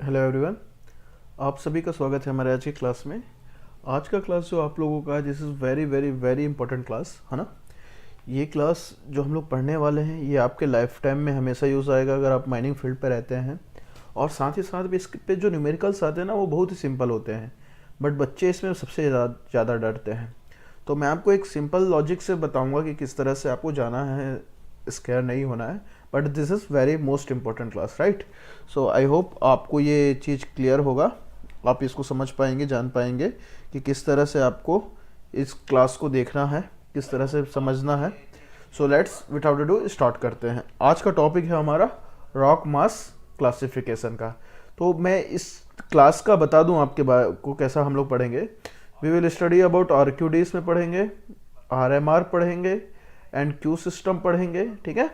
Hello everyone, आप सभी का स्वागत है हमारे आज की क्लास में। आज का क्लास जो आप लोगों का है, this is very very very important class है ना। ये क्लास जो हम लोग पढ़ने वाले हैं ये आपके लाइफ टाइम में हमेशा यूज़ आएगा अगर आप माइनिंग फील्ड पर रहते हैं। और साथ ही साथ भी इस पे जो न्यूमेरिकल्स आते हैं ना वो बहुत ही सिंपल होते हैं, बट बच्चे इसमें सबसे ज़्यादा डरते हैं। तो मैं आपको एक सिंपल लॉजिक से बताऊंगा कि किस तरह से आपको जाना है, स्केयर नहीं होना है। But this is very most important class, right. So I hope आपको ये चीज़ क्लियर होगा, आप इसको समझ पाएंगे, जान पाएंगे कि किस तरह से आपको इस क्लास को देखना है, किस तरह से समझना है। So let's without do start करते हैं। आज का टॉपिक है हमारा रॉक मास क्लासिफिकेशन का। तो मैं इस क्लास का बता दूं आपके को कैसा हम लोग पढ़ेंगे। वी विल स्टडी अबाउट आरक्यूडीज में पढ़ेंगे, आरएमआर पढ़ेंगे एंड क्यू सिस्टम पढ़ेंगे, ठीक है।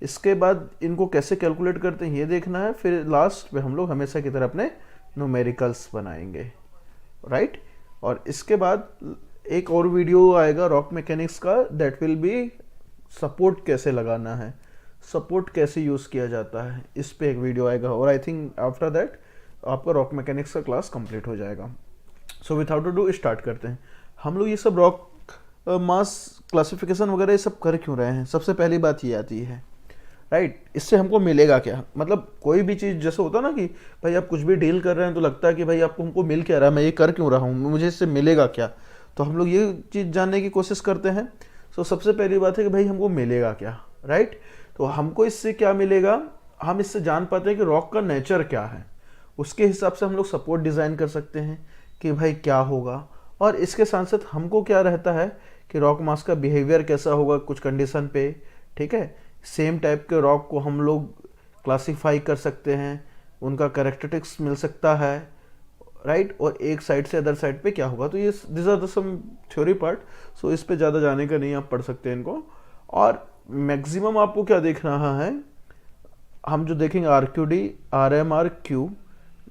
इसके बाद इनको कैसे कैलकुलेट करते हैं ये देखना है। फिर लास्ट में हम लोग हमेशा की तरह अपने न्यूमेरिकल्स बनाएंगे, राइट। और इसके बाद एक और वीडियो आएगा रॉक मैकेनिक्स का, दैट विल बी सपोर्ट कैसे लगाना है, सपोर्ट कैसे यूज़ किया जाता है, इस पे एक वीडियो आएगा। और आई थिंक आफ्टर दैट आपका रॉक मैकेनिक्स का क्लास कंप्लीट हो जाएगा। सो विदाउट डू स्टार्ट करते हैं। हम लोग ये सब रॉक मास क्लासिफिकेशन वगैरह ये सब कर क्यों रहे हैं, सबसे पहली बात ये आती है, राइट। इससे हमको मिलेगा क्या। मतलब कोई भी चीज़ जैसे होता है ना कि भाई आप कुछ भी डील कर रहे हैं तो लगता है कि भाई आपको हमको मिल क्या रहा है, मैं ये कर क्यों रहा हूँ, मुझे इससे मिलेगा क्या। तो हम लोग ये चीज़ जानने की कोशिश करते हैं। सो सबसे पहली बात है कि भाई हमको मिलेगा क्या, राइट। तो हमको इससे क्या मिलेगा, हम इससे जान पाते हैं कि रॉक का नेचर क्या है। उसके हिसाब से हम लोग सपोर्ट डिज़ाइन कर सकते हैं कि भाई क्या होगा। और इसके साथ साथ हमको क्या रहता है कि रॉक मास का बिहेवियर कैसा होगा कुछ कंडीशन पे, ठीक है। सेम टाइप के रॉक को हम लोग क्लासीफाई कर सकते हैं, उनका कैरेक्टरिस्टिक्स मिल सकता है, राइट। और एक साइड से अदर साइड पे क्या होगा। तो ये this are the some theory part. So इस पे ज़्यादा जाने का नहीं, आप पढ़ सकते हैं इनको। और मैक्सिमम आपको क्या देख रहा है, हम जो देखेंगे आरक्यूडी, आरएमआर, क्यू,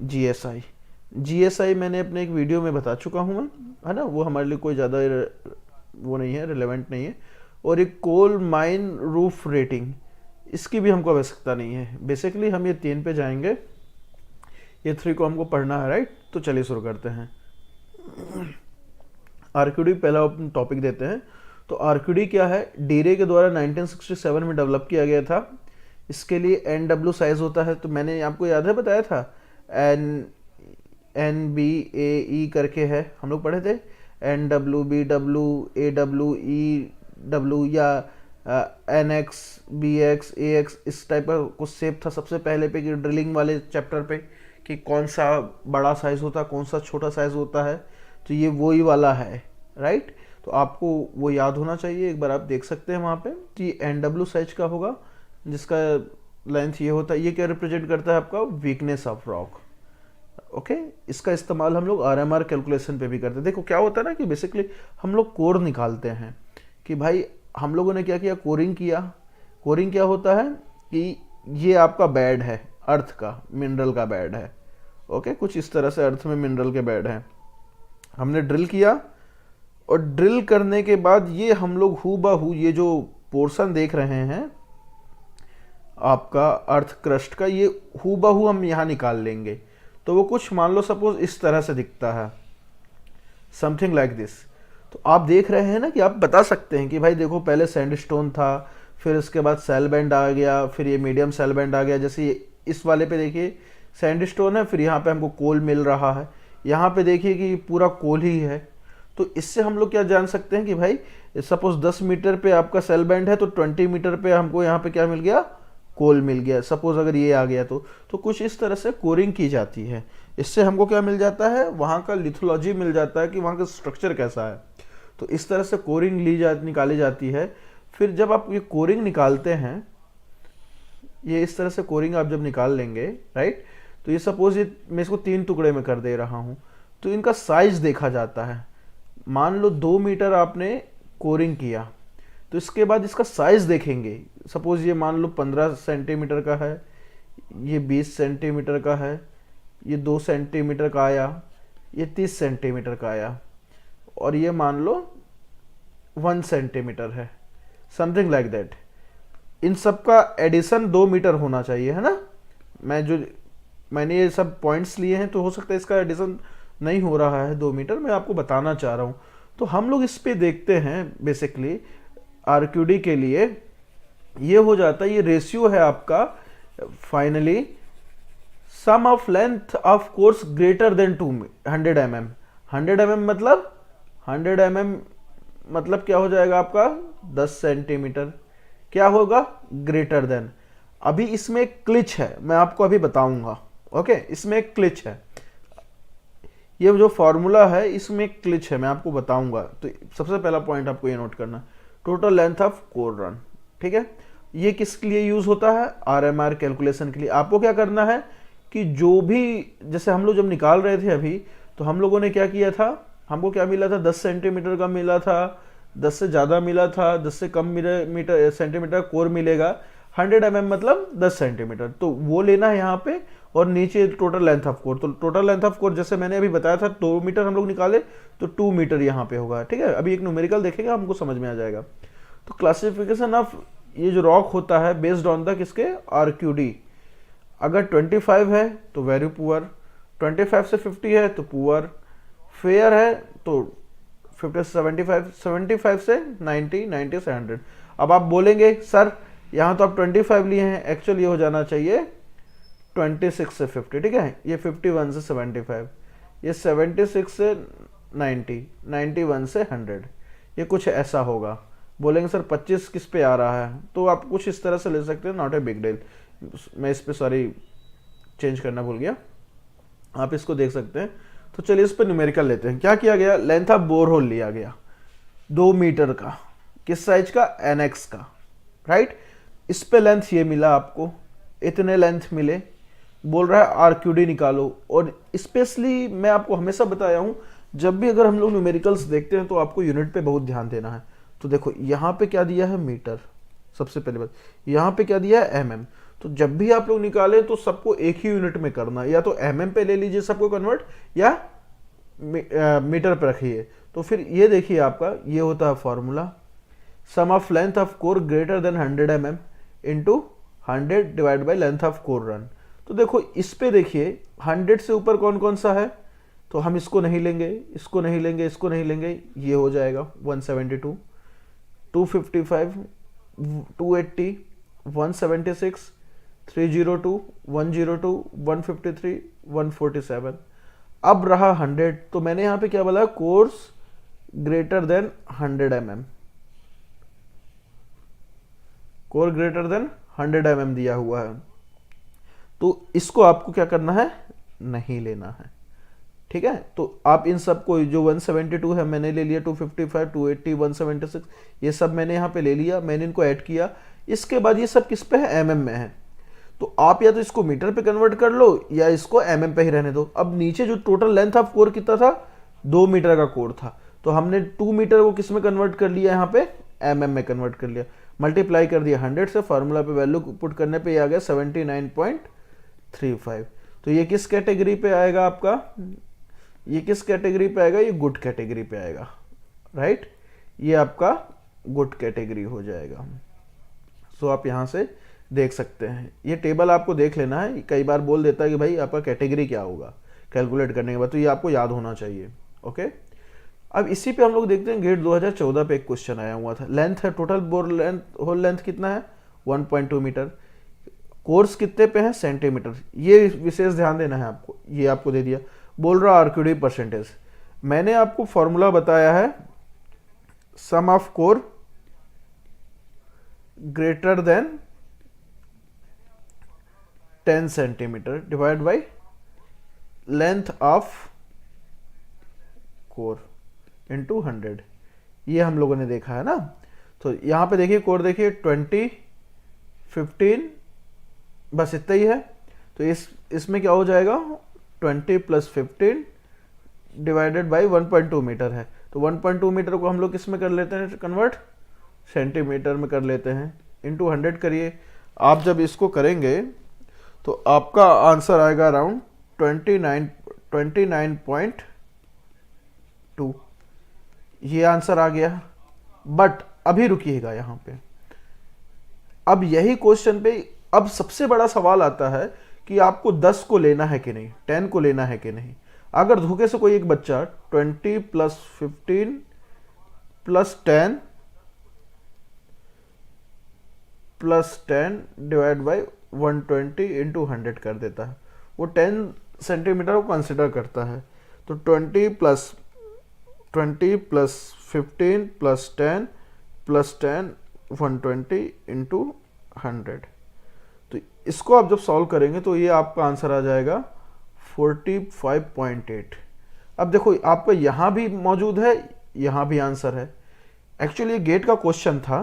जीएसआई। जीएसआई मैंने अपने एक वीडियो में बता चुका हूँ मैं, है ना। वो हमारे लिए कोई ज़्यादा वो नहीं है, रिलेवेंट नहीं है। और एक कोल माइन रूफ रेटिंग, इसकी भी हमको आवश्यकता नहीं है। बेसिकली हम ये 3 पे जाएंगे, ये 3 को हमको पढ़ना है, राइट। तो चलिए शुरू करते हैं। आरक्यूडी पहला टॉपिक देते हैं। तो आरक्यूडी क्या है, डीरे के द्वारा 1967 में डेवलप किया गया था। इसके लिए NW साइज होता है। तो मैंने आपको याद है बताया था, NBAE करके है, हम लोग पढ़े थे। NW, BW, AW, EW या NX, BX, AX, इस टाइप का कुछ शेप था सबसे पहले पे कि ड्रिलिंग वाले चैप्टर पे, कि कौन सा बड़ा साइज होता है, कौन सा छोटा साइज होता है। तो ये वही वाला है, राइट। तो आपको वो याद होना चाहिए, एक बार आप देख सकते हैं वहाँ पे कि NW साइज का होगा, जिसका लेंथ ये होता है। ये क्या रिप्रेजेंट करता है आपका, वीकनेस ऑफ रॉक, ओके। इसका इस्तेमाल हम लोग आरएमआर कैलकुलेशन पे भी करते हैं। देखो क्या होता है ना कि बेसिकली हम लोग कोर निकालते हैं कि भाई हम लोगों ने क्या किया, कोरिंग किया। कोरिंग क्या होता है कि ये आपका बेड है, अर्थ का, मिनरल का बेड है, ओके। कुछ इस तरह से अर्थ में मिनरल के बेड हैं, हमने ड्रिल किया। और ड्रिल करने के बाद ये हम लोग हूबहू ये जो पोर्शन देख रहे हैं आपका अर्थ क्रस्ट का, ये हूबहू हम यहाँ निकाल लेंगे। तो वो कुछ मान लो सपोज इस तरह से दिखता है, समथिंग लाइक दिस। तो आप देख रहे हैं ना कि आप बता सकते हैं कि भाई देखो पहले सैंडस्टोन था, फिर उसके बाद सेल बैंड आ गया, फिर ये मीडियम सेल बैंड आ गया। जैसे इस वाले पे देखिए सैंडस्टोन है, फिर यहाँ पे हमको कोल मिल रहा है, यहाँ पे देखिए कि पूरा कोल ही है। तो इससे हम लोग क्या जान सकते हैं कि भाई सपोज 10 मीटर पे आपका सेल बैंड है तो 20 मीटर पे हमको यहाँ पे क्या मिल गया, कोल मिल गया। सपोज अगर ये आ गया तो कुछ इस तरह से कोरिंग की जाती है। इससे हमको क्या मिल जाता है, वहाँ का लिथोलॉजी मिल जाता है कि वहाँ का स्ट्रक्चर कैसा है। तो इस तरह से कोरिंग निकाली जाती है। फिर जब आप ये कोरिंग निकालते हैं, ये इस तरह से कोरिंग आप जब निकाल लेंगे, राइट। तो ये सपोज ये मैं इसको 3 टुकड़े में कर दे रहा हूँ, तो इनका साइज देखा जाता है। मान लो 2 मीटर आपने कोरिंग किया, तो इसके बाद इसका साइज देखेंगे। सपोज ये मान लो 15 सेंटीमीटर का है, ये 20 सेंटीमीटर का है, ये 2 सेंटीमीटर का आया, ये 30 सेंटीमीटर का आया, और ये मान लो 1 सेंटीमीटर है, समथिंग लाइक दैट। इन सब का एडिशन 2 मीटर होना चाहिए, है ना। मैं जो मैंने ये सब पॉइंट्स लिए हैं, तो हो सकता है इसका एडिशन नहीं हो रहा है 2 मीटर, मैं आपको बताना चाह रहा हूँ। तो हम लोग इस पे देखते हैं बेसिकली RQD के लिए ये हो जाता है, ये रेशियो है आपका finally sum of length of cores greater than 200 mm। 100 mm मतलब 100 mm मतलब क्या हो जाएगा आपका 10 सेंटीमीटर, क्या होगा ग्रेटर देन। अभी इसमें एक क्लिच है, मैं आपको अभी बताऊंगा। ओके, इसमें एक क्लिच है, ये जो फॉर्मूला है इसमें एक क्लिच है, मैं आपको बताऊंगा। तो सबसे पहला पॉइंट आपको ये नोट करना, total length of core run, ठीक है। ये किसके लिए यूज होता है, RMR कैलकुलेशन के लिए। आपको क्या करना है कि जो भी, जैसे हम लोग जब निकाल रहे थे अभी, तो हम लोगों ने क्या किया था, हमको क्या मिला था 10 सेंटीमीटर का मिला था, 10 से ज़्यादा मिला था, 10 से कम मीटर सेंटीमीटर कोर मिलेगा। 100 mm मतलब 10 सेंटीमीटर, तो वो लेना है यहाँ पे। और नीचे टोटल लेंथ ऑफ कोर, तो टोटल लेंथ ऑफ कोर जैसे मैंने अभी बताया था 2 मीटर हम लोग निकाले, तो 2 मीटर यहाँ पे होगा, ठीक है। अभी एक न्यूमेरिकल देखेगा, हमको समझ में आ जाएगा। तो क्लासिफिकेशन ऑफ ये जो रॉक होता है बेस्ड ऑन द किसके, RQD। अगर 25 है तो वेरी पुअर, 25 से 50 है तो पुअर, फेयर है तो 50 से 75, 75 से 90, 90 से 100। अब आप बोलेंगे सर यहाँ तो आप 25 लिए हैं, एक्चुअली ये हो जाना चाहिए 26 से 50, ठीक है। ये 51 से 75, ये 76 से 90, 91 से 100, ये कुछ ऐसा होगा। बोलेंगे सर 25 किस पे आ रहा है, तो आप कुछ इस तरह से ले सकते हैं, नॉट ए बिग डील। मैं इस पे सॉरी चेंज करना भूल गया, आप इसको देख सकते हैं। तो चलिए इस पे न्यूमेरिकल लेते हैं। क्या किया गया, लेंथ ऑफ बोर होल लिया गया 2 मीटर का, किस साइज का, NX का, राइट। इस पे लेंथ ये मिला आपको, इतने लेंथ मिले, बोल रहा है RQD निकालो। और स्पेशली मैं आपको हमेशा बताया हूं, जब भी अगर हम लोग न्यूमेरिकल्स देखते हैं तो आपको यूनिट पे बहुत ध्यान देना है। तो देखो यहाँ पे क्या दिया है, मीटर, सबसे पहले बात। यहाँ पे क्या दिया है, mm। तो जब भी आप लोग निकालें तो सबको एक ही यूनिट में करना, या तो mm पे ले लीजिए सबको कन्वर्ट, या मीटर पे रखिए। तो फिर ये देखिए आपका ये होता है formula, sum of length of core greater than 100 mm into 100 divide by length of core run. तो देखो इस पे देखिए 100 से ऊपर कौन कौन सा है, तो हम इसको नहीं लेंगे, इसको नहीं लेंगे, इसको नहीं लेंगे, ये हो जाएगा 172, 255, 280, 176, 302, 102, 153, 147। अब रहा 100, तो मैंने यहां पे क्या बोला, course greater than 100 mm, core greater than 100 mm दिया हुआ है। तो इसको आपको क्या करना है, नहीं लेना है, ठीक है। तो आप इन सब को, जो 172 है मैंने ले लिया, 255, 280, 176, ये सब मैंने यहाँ पे ले लिया, मैंने इनको ऐड किया। इसके बाद ये सब किस पे है, mm में है। तो आप या तो इसको मीटर पे कन्वर्ट कर लो, या इसको mm पे ही रहने दो। अब नीचे जो टोटल लेंथ ऑफ कोर कितना था, 2 मीटर का कोर था, तो हमने 2 मीटर को किस में कन्वर्ट कर लिया, यहाँ पे mm में कन्वर्ट कर लिया, मल्टीप्लाई कर दिया 100 से, फार्मूला पे वैल्यू पुट करने पे आ गया 79.35। तो ये किस कैटेगरी पे आएगा आपका, ये किस कैटेगरी पे आएगा, ये गुड कैटेगरी पे आएगा, राइट। ये आपका गुड कैटेगरी हो जाएगा। सो आप यहां से देख सकते हैं, ये टेबल आपको देख लेना है, कई बार बोल देता है कि भाई आपका कैटेगरी क्या होगा कैलकुलेट करने के बाद, तो ये आपको याद होना चाहिए। ओके, अब इसी पे हम लोग देखते हैं, गेट 2014 पे एक क्वेश्चन आया हुआ था। लेंथ है, total bore length, hole length कितना है, 1.2 मीटर, कोर्स कितने पे है, सेंटीमीटर। ये विशेष ध्यान देना है आपको, ये आपको दे दिया। बोल रहा RQD परसेंटेज, मैंने आपको फॉर्मूला बताया है, sum of core greater than 10 centimetre divide by length of core into 100, ये हम लोगों ने देखा है ना। तो यहां पे देखिए कोर देखिए 20, 15, बस इतना ही है। तो इसमें क्या हो जाएगा, 20 + 15 डिवाइडेड बाई 1.2 मीटर है। तो 1.2 मीटर को हम लोग किस में कर लेते हैं कन्वर्ट, सेंटीमीटर में कर लेते हैं, इंटू 100 करिए। आप जब इसको करेंगे तो आपका आंसर आएगा अराउंड 29.2, ये आंसर आ गया। बट अभी रुकिएगा यहाँ पे, अब यही क्वेश्चन पे अब सबसे बड़ा सवाल आता है कि आपको 10 को लेना है कि नहीं, 10 को लेना है कि नहीं। अगर धोखे से कोई एक बच्चा 20 plus 15 plus 10 plus 10 divide by 120 into 100 कर देता है, वो 10 सेंटीमीटर को कंसिडर करता है। तो 20 प्लस 15 प्लस 10 प्लस 10 120 इंटू 100। तो इसको आप जब सॉल्व करेंगे तो ये आपका आंसर आ जाएगा 45.8। अब देखो आपका यहाँ भी मौजूद है, यहाँ भी आंसर है। एक्चुअली गेट का क्वेश्चन था,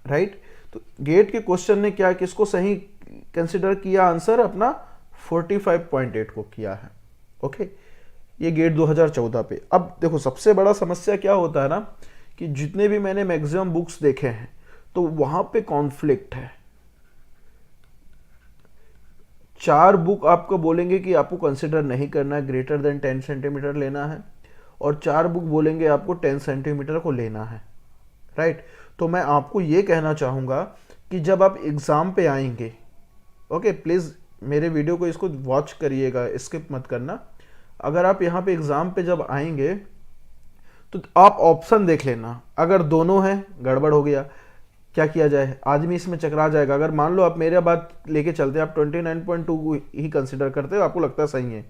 राइट। तो गेट के क्वेश्चन ने क्या किसको सही कंसिडर किया, आंसर अपना 45.8 को किया है। ओके, ये गेट 2014 पे। अब देखो सबसे बड़ा समस्या क्या होता है ना, कि जितने भी मैंने मैक्सिमम बुक्स देखे हैं तो वहां पे कॉन्फ्लिक्ट है। 4 बुक आपको बोलेंगे कि आपको कंसिडर नहीं करना है, ग्रेटर देन 10 सेंटीमीटर लेना है, और 4 बुक बोलेंगे आपको 10 सेंटीमीटर को लेना है, राइट। तो मैं आपको ये कहना चाहूँगा कि जब आप एग्ज़ाम पे आएंगे, ओके, प्लीज़ मेरे वीडियो को इसको वॉच करिएगा, स्किप मत करना। अगर आप यहाँ पे एग्ज़ाम पे जब आएंगे तो आप ऑप्शन देख लेना, अगर दोनों हैं गड़बड़ हो गया, क्या किया जाए, आदमी इसमें चकरा जाएगा। अगर मान लो आप मेरा बात लेके चलते, आप 29.2 को ही कंसिडर करते हो, आपको लगता है सही है,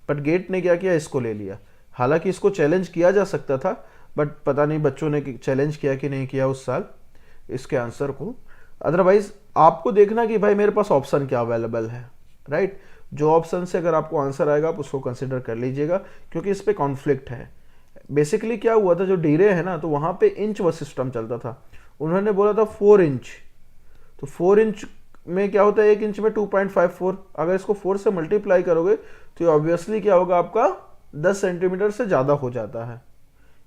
बट गेट ने क्या किया, इसको ले लिया। हालांकि इसको चैलेंज किया जा सकता था, बट पता नहीं बच्चों ने चैलेंज किया कि नहीं किया उस साल इसके आंसर को। अदरवाइज आपको देखना कि भाई मेरे पास ऑप्शन क्या अवेलेबल है, राइट। जो ऑप्शन से अगर आपको आंसर आएगा आप उसको कंसिडर कर लीजिएगा, क्योंकि इस पे कॉन्फ्लिक्ट है। बेसिकली क्या हुआ था, जो डीरे है ना, तो वहाँ पे इंच व सिस्टम चलता था। उन्होंने बोला था 4 इंच, तो 4 इंच में क्या होता है, 1 इंच में 2.54, अगर इसको 4 से मल्टीप्लाई करोगे तो ऑब्वियसली क्या होगा, आपका 10 सेंटीमीटर से ज़्यादा हो जाता है।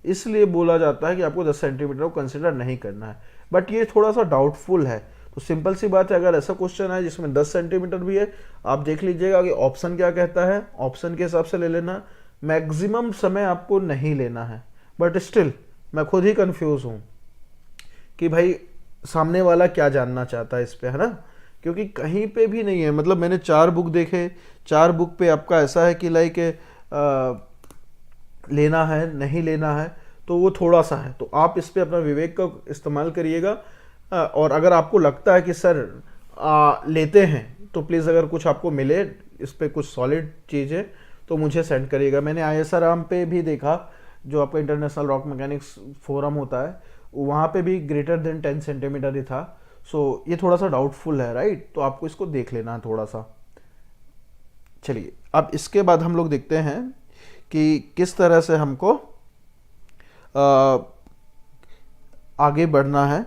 इसलिए बोला जाता है कि आपको 10 सेंटीमीटर को कंसिडर नहीं करना है, बट ये थोड़ा सा डाउटफुल है। तो सिंपल सी बात है, अगर ऐसा क्वेश्चन है जिसमें 10 सेंटीमीटर भी है, आप देख लीजिएगा कि ऑप्शन क्या कहता है, ऑप्शन के हिसाब से ले लेना। मैक्सिमम समय आपको नहीं लेना है, बट स्टिल मैं खुद ही कंफ्यूज हूँ कि भाई सामने वाला क्या जानना चाहता है इस पे, है ना, क्योंकि कहीं पे भी नहीं है। मतलब मैंने 4 बुक देखे, 4 बुक पे आपका ऐसा है कि लाइक लेना है नहीं लेना है, तो वो थोड़ा सा है। तो आप इस पे अपना विवेक का इस्तेमाल करिएगा, और अगर आपको लगता है कि सर लेते हैं, तो प्लीज़ अगर कुछ आपको मिले इस पे कुछ सॉलिड चीज़ें तो मुझे सेंड करिएगा। मैंने ISRM पे भी देखा, जो आपका इंटरनेशनल रॉक मैकेनिक्स फोरम होता है, वहाँ पे भी ग्रेटर देन 10 सेंटीमीटर ही था। सो ये थोड़ा सा डाउटफुल है, राइट। तो आपको इसको देख लेना है थोड़ा सा। चलिए, अब इसके बाद हम लोग देखते हैं कि किस तरह से हमको आगे बढ़ना है।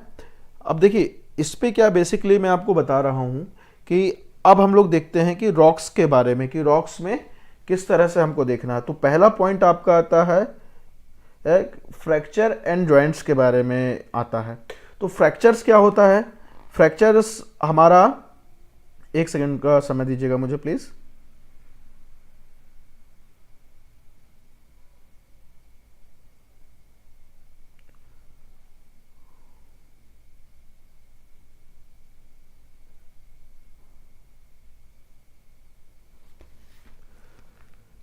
अब देखिए इस पे क्या बेसिकली मैं आपको बता रहा हूँ कि अब हम लोग देखते हैं कि रॉक्स के बारे में, कि रॉक्स में किस तरह से हमको देखना है। तो पहला पॉइंट आपका आता है फ्रैक्चर एंड जॉइंट्स के बारे में आता है। तो फ्रैक्चर्स क्या होता है, फ्रैक्चर्स हमारा, एक सेकंड का समय दीजिएगा मुझे please.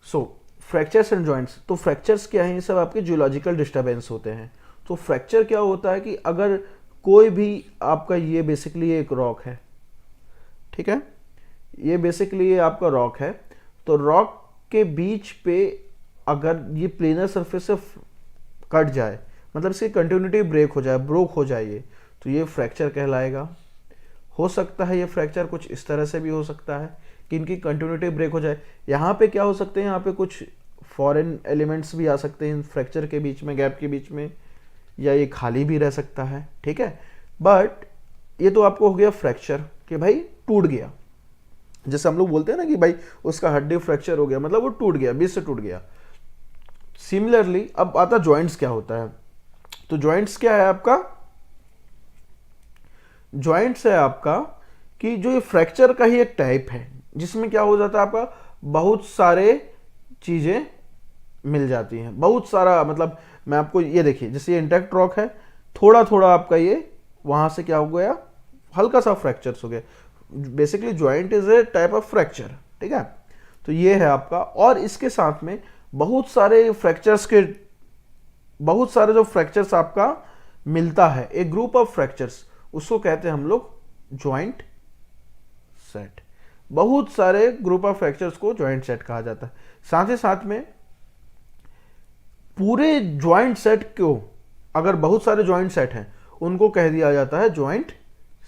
So fractures and joints, तो फ्रैक्चर्स क्या है, ये सब आपके जियोलॉजिकल डिस्टर्बेंस होते हैं। तो फ्रैक्चर क्या होता है कि अगर कोई भी आपका, ये बेसिकली एक रॉक है, ठीक है, ये बेसिकली ये आपका रॉक है। तो रॉक के बीच पे अगर ये प्लेनर सरफेस से कट जाए, मतलब इसकी कंटिन्यूटी ब्रेक हो जाए, ब्रोक हो जाए ये, तो ये फ्रैक्चर कहलाएगा। हो सकता है ये फ्रैक्चर कुछ इस तरह से भी हो सकता है कि इनकी कंटिन्यूटी ब्रेक हो जाए। यहाँ पे क्या हो सकते हैं, यहाँ पे कुछ फॉरेन एलिमेंट्स भी आ सकते हैं फ्रैक्चर के बीच में, गैप के बीच में, या ये खाली भी रह सकता है, ठीक है। बट ये तो आपको हो गया फ्रैक्चर कि भाई टूट गया, जैसे हम लोग बोलते हैं ना कि भाई उसका हड्डी फ्रैक्चर हो गया, मतलब वो टूट गया, बीच से टूट गया। सिमिलरली अब आता जॉइंट्स क्या होता है। तो जॉइंट्स क्या है आपका, जॉइंट्स है आपका कि जो ये फ्रैक्चर का ही एक टाइप है, जिसमें क्या हो जाता है आपका, बहुत सारे चीजें मिल जाती हैं, बहुत सारा, मतलब मैं आपको ये देखिए, जैसे ये इंटैक्ट रॉक है, थोड़ा थोड़ा आपका ये वहां से क्या हो गया, हल्का सा फ्रैक्चर्स हो गया। Basically joint is a type of fracture, ठीक है। तो ये है आपका, और इसके साथ में बहुत सारे जो फ्रैक्चर्स आपका मिलता है, एक ग्रुप ऑफ फ्रैक्चर्स, उसको कहते हैं हम लोग ज्वाइंट सेट। बहुत सारे ग्रुप ऑफ फ्रैक्चर्स को ज्वाइंट सेट कहा जाता है। साथ ही साथ में पूरे ज्वाइंट सेट को, अगर बहुत सारे ज्वाइंट सेट हैं, उनको कह दिया जाता है ज्वाइंट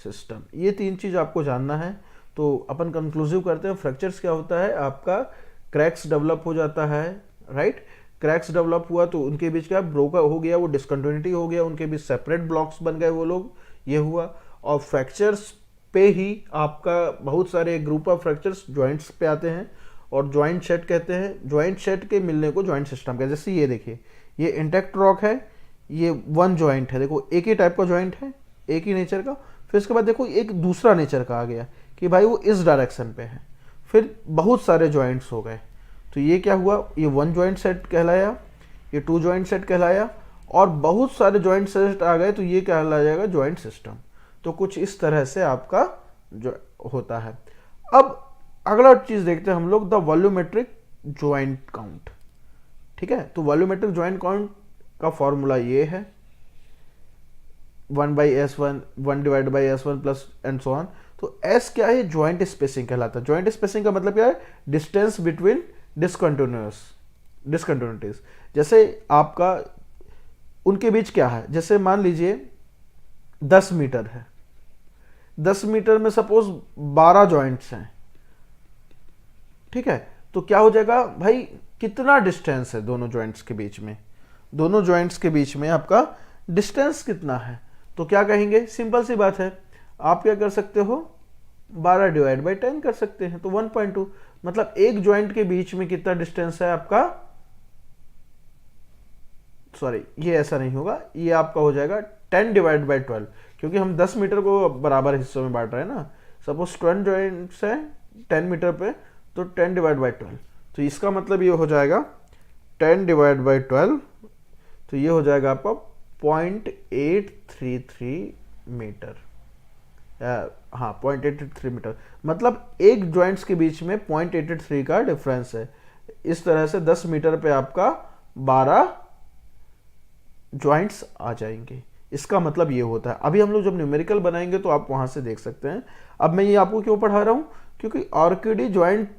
सिस्टम। ये 3 चीज आपको जानना है। तो अपन कंक्लूसिव करते हैं। फ्रैक्चर्स क्या होता है, आपका क्रैक्स डेवलप हो जाता है, राइट। क्रैक्स डेवलप हुआ तो उनके बीच क्या ब्रोकर हो गया, वो डिसकंटिन्यूटी हो गया, उनके बीच सेपरेट ब्लॉक्स बन गए वो लोग, ये हुआ। और फ्रैक्चर्स पे ही आपका बहुत सारे ग्रुप ऑफ फ्रैक्चर्स ज्वाइंट्स पे आते हैं और ज्वाइंट सेट कहते हैं। ज्वाइंट सेट के मिलने को ज्वाइंट सिस्टम कहते हैं। जैसे ये देखिए, ये इंटैक्ट रॉक है, ये वन ज्वाइंट है, देखो एक ही टाइप का ज्वाइंट है, एक ही नेचर का। फिर इसके बाद देखो एक दूसरा नेचर का आ गया कि भाई वो इस डायरेक्शन पे है, फिर बहुत सारे ज्वाइंट्स हो गए। तो ये क्या हुआ, ये वन ज्वाइंट सेट कहलाया, ये टू ज्वाइंट सेट कहलाया, और बहुत सारे ज्वाइंट सेट आ गए तो ये कहलाया जाएगा ज्वाइंट सिस्टम। तो कुछ इस तरह से आपका जो होता है। अब अगला चीज देखते हैं हम लोग, द वॉल्यूमेट्रिक ज्वाइंट काउंट, ठीक है। तो वॉल्यूमेट्रिक ज्वाइंट काउंट का फॉर्मूला ये है 1/S1 1 divide by S1 plus and so on. तो S क्या है, ज्वाइंट स्पेसिंग कहलाता है। ज्वाइंट स्पेसिंग का मतलब क्या है, डिस्टेंस बिटवीन डिसकंटिन्यूटीज। जैसे आपका उनके बीच क्या है, जैसे मान लीजिए 10 मीटर है, 10 मीटर में सपोज 12 ज्वाइंट्स हैं, ठीक है। तो क्या हो जाएगा भाई, कितना डिस्टेंस है दोनों ज्वाइंट्स के बीच में, दोनों ज्वाइंट्स के बीच में आपका डिस्टेंस कितना है। तो क्या कहेंगे, सिंपल सी बात है, आप क्या कर सकते हो, 12 डिवाइड बाई 10 कर सकते हैं, तो 1.2। मतलब एक ज्वाइंट के बीच में कितना डिस्टेंस है आपका, सॉरी ये ऐसा नहीं होगा, ये आपका हो जाएगा 10 डिवाइड बाई 12, क्योंकि हम 10 मीटर को बराबर हिस्सों में बांट रहे हैं ना। सपोज 10 ज्वाइंट्स है 10 मीटर पे, तो 10 डिवाइड बाई 12, तो इसका मतलब ये हो जाएगा 10 डिवाइड बाई 12, तो ये हो जाएगा आपका 0.833 मीटर। हाँ 0.833 मीटर, मतलब एक ज्वाइंट्स के बीच में 0.883 का डिफरेंस है। इस तरह से 10 मीटर पे आपका 12 ज्वाइंट्स आ जाएंगे। इसका मतलब ये होता है। अभी हम लोग जब न्यूमेरिकल बनाएंगे तो आप वहां से देख सकते हैं। अब मैं ये आपको क्यों पढ़ा रहा हूं, क्योंकि आर्किडी ज्वाइंट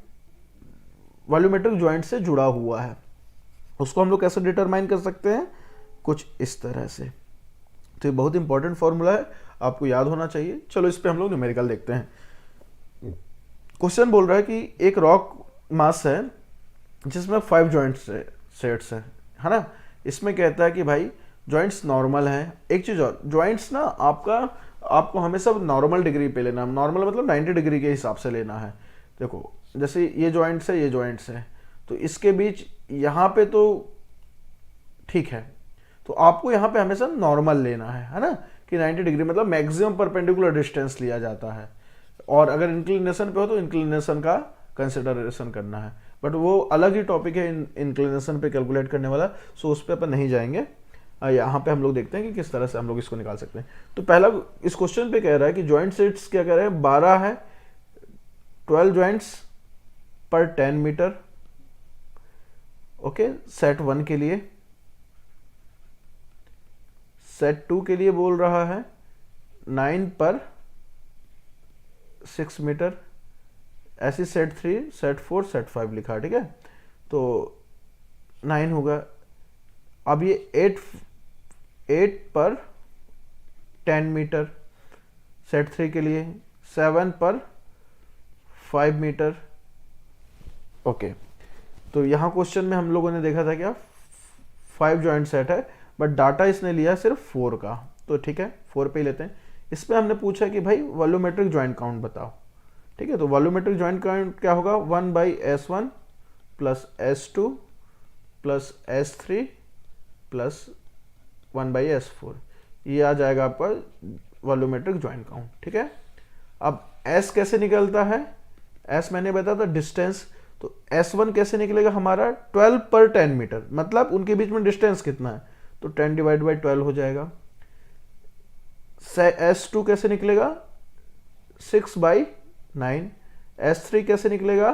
वॉल्यूमेट्रिक ज्वाइंट से जुड़ा हुआ है। उसको हम लोग कैसे डिटरमाइन कर सकते हैं, कुछ इस तरह से। तो ये बहुत इंपॉर्टेंट फॉर्मूला है, आपको याद होना चाहिए। चलो इस पे हम लोग न्यूमेरिकल देखते हैं। क्वेश्चन बोल रहा है कि एक रॉक मास है जिसमें 5 ज्वाइंट सेट्स है ना। इसमें कहता है कि भाई ज्वाइंट्स नॉर्मल हैं। एक चीज और, ज्वाइंट्स ना आपको हमेशा नॉर्मल डिग्री पे लेना है। नॉर्मल मतलब 90 डिग्री के हिसाब से लेना है। देखो जैसे ये ज्वाइंट्स है, ये ज्वाइंट्स है, तो इसके बीच यहाँ पे तो ठीक है, तो आपको यहाँ पे हमेशा नॉर्मल लेना है ना, कि 90 डिग्री मतलब मैक्सिमम परपेंडिकुलर डिस्टेंस लिया जाता है। और अगर इंक्लिनेशन पे हो तो इंक्लिनेशन का कंसिडरेशन करना है, बट वो अलग ही टॉपिक है इंक्लिनेशन पे कैलकुलेट करने वाला, सो उस पर अपन नहीं जाएंगे। यहाँ पे हम लोग देखते हैं कि किस तरह से हम लोग इसको निकाल सकते हैं। तो पहला इस क्वेश्चन पे कह रहा है कि ज्वाइंट सेट्स क्या कह रहे हैं, 12 है, 12 ज्वाइंट्स पर 10 मीटर। ओके, सेट 1 के लिए। सेट 2 के लिए बोल रहा है 9 पर 6 मीटर। ऐसी सेट 3, सेट 4, सेट 5 लिखा, ठीक है। तो 9 होगा। अब ये 8 पर 10 मीटर सेट 3 के लिए, 7 पर 5 मीटर। ओके, तो यहाँ क्वेश्चन में हम लोगों ने देखा था क्या, 5 ज्वाइंट सेट है, बट डाटा इसने लिया सिर्फ 4 का, तो ठीक है 4 पे ही लेते हैं। इस पे हमने पूछा कि भाई वॉल्यूमेट्रिक ज्वाइंट काउंट बताओ, ठीक है। तो वॉल्यूमेट्रिक ज्वाइंट काउंट क्या होगा, 1/S1 plus S2 plus S3 plus 1/S4, ये आ जाएगा आपका वॉल्यूमेट्रिक ज्वाइंट काउंट, ठीक है। अब S कैसे निकलता है, S मैंने बताया था डिस्टेंस, तो S1 कैसे निकलेगा हमारा, 12 पर 10 मीटर, मतलब उनके बीच में डिस्टेंस कितना है, तो 10 डिवाइड बाई 12 हो जाएगा। S2 कैसे निकलेगा, 6/10 9, S3 कैसे निकलेगा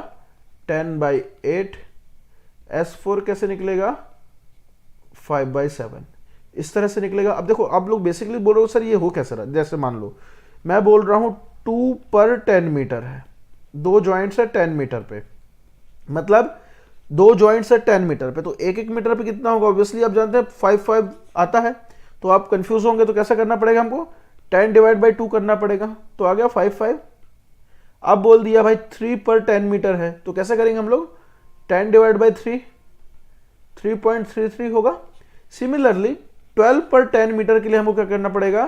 10/8, S4 कैसे निकलेगा 5/7, इस तरह से निकलेगा। अब देखो आप लोग बेसिकली बोल रहे हो सर ये हो कैसे रहा, जैसे मान लो मैं बोल रहा हूं 2/10 मीटर है, दो जॉइंट्स है 10 मीटर पे, मतलब दो जॉइंट्स है 10 मीटर पे, तो एक एक मीटर पे कितना होगा, ऑब्वियसली आप जानते हैं 5 आता है, तो आप कंफ्यूज होंगे तो कैसा करना पड़ेगा हमको 10/2 करना पड़ेगा, तो आ गया 5। अब बोल दिया भाई 3/10 मीटर है, तो कैसे करेंगे हम लोग 10/3 3.33 होगा। सिमिलरली 12/10 मीटर के लिए हमको क्या करना पड़ेगा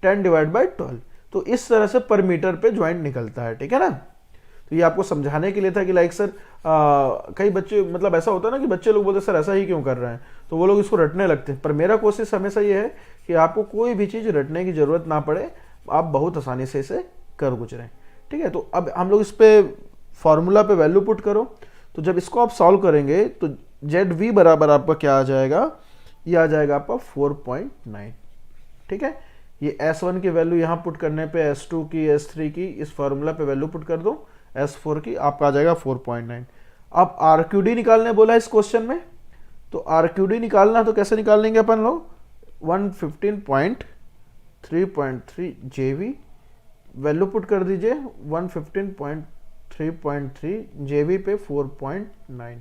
10/12, तो इस तरह से पर मीटर पे ज्वाइंट निकलता है, ठीक है ना। तो ये आपको समझाने के लिए था कि लाइक सर कई बच्चे मतलब ऐसा होता है ना कि बच्चे लोग बोलते सर ऐसा ही क्यों कर रहे हैं, तो वो लोग इसको रटने लगते हैं, पर मेरा कोशिश हमेशा ये है कि आपको कोई भी चीज़ रटने की ज़रूरत ना पड़े, आप बहुत आसानी से इसे कर गुजरें, ठीक है। तो अब हम लोग इस पे फॉर्मूला पे वैल्यू पुट करो, तो जब इसको आप सॉल्व करेंगे तो ZV बराबर आपका क्या आ जाएगा, ये आ जाएगा आपका 4.9, ठीक है। ये S1 की वैल्यू यहाँ पुट करने पे S2 की S3 की इस फार्मूला पे वैल्यू पुट कर दो, S4 की आपका आ जाएगा 4.9। अब RQD निकालने बोला है इस क्वेश्चन में, तो RQD निकालना तो कैसे निकाल लेंगे अपन लोग 115.3.3 JV, वैल्यू पुट कर दीजिए 115.3.3 JV पे 4.9,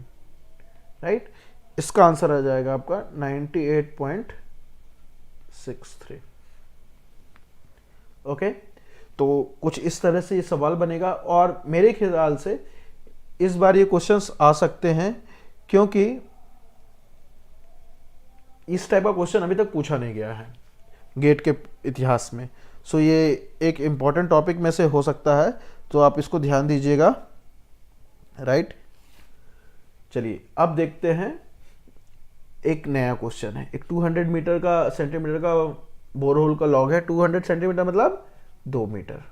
राइट। इसका आंसर आ जाएगा आपका 98.63। ओके, तो कुछ इस तरह से ये सवाल बनेगा, और मेरे ख्याल से इस बार ये क्वेश्चंस आ सकते हैं क्योंकि इस टाइप का क्वेश्चन अभी तक पूछा नहीं गया है गेट के इतिहास में। सो ये एक इम्पॉर्टेंट टॉपिक में से हो सकता है, तो आप इसको ध्यान दीजिएगा, राइट। चलिए अब देखते हैं एक नया क्वेश्चन है, एक 200 मीटर का सेंटीमीटर का बोरहोल का लॉग है, 200 सेंटीमीटर मतलब 2 मीटर,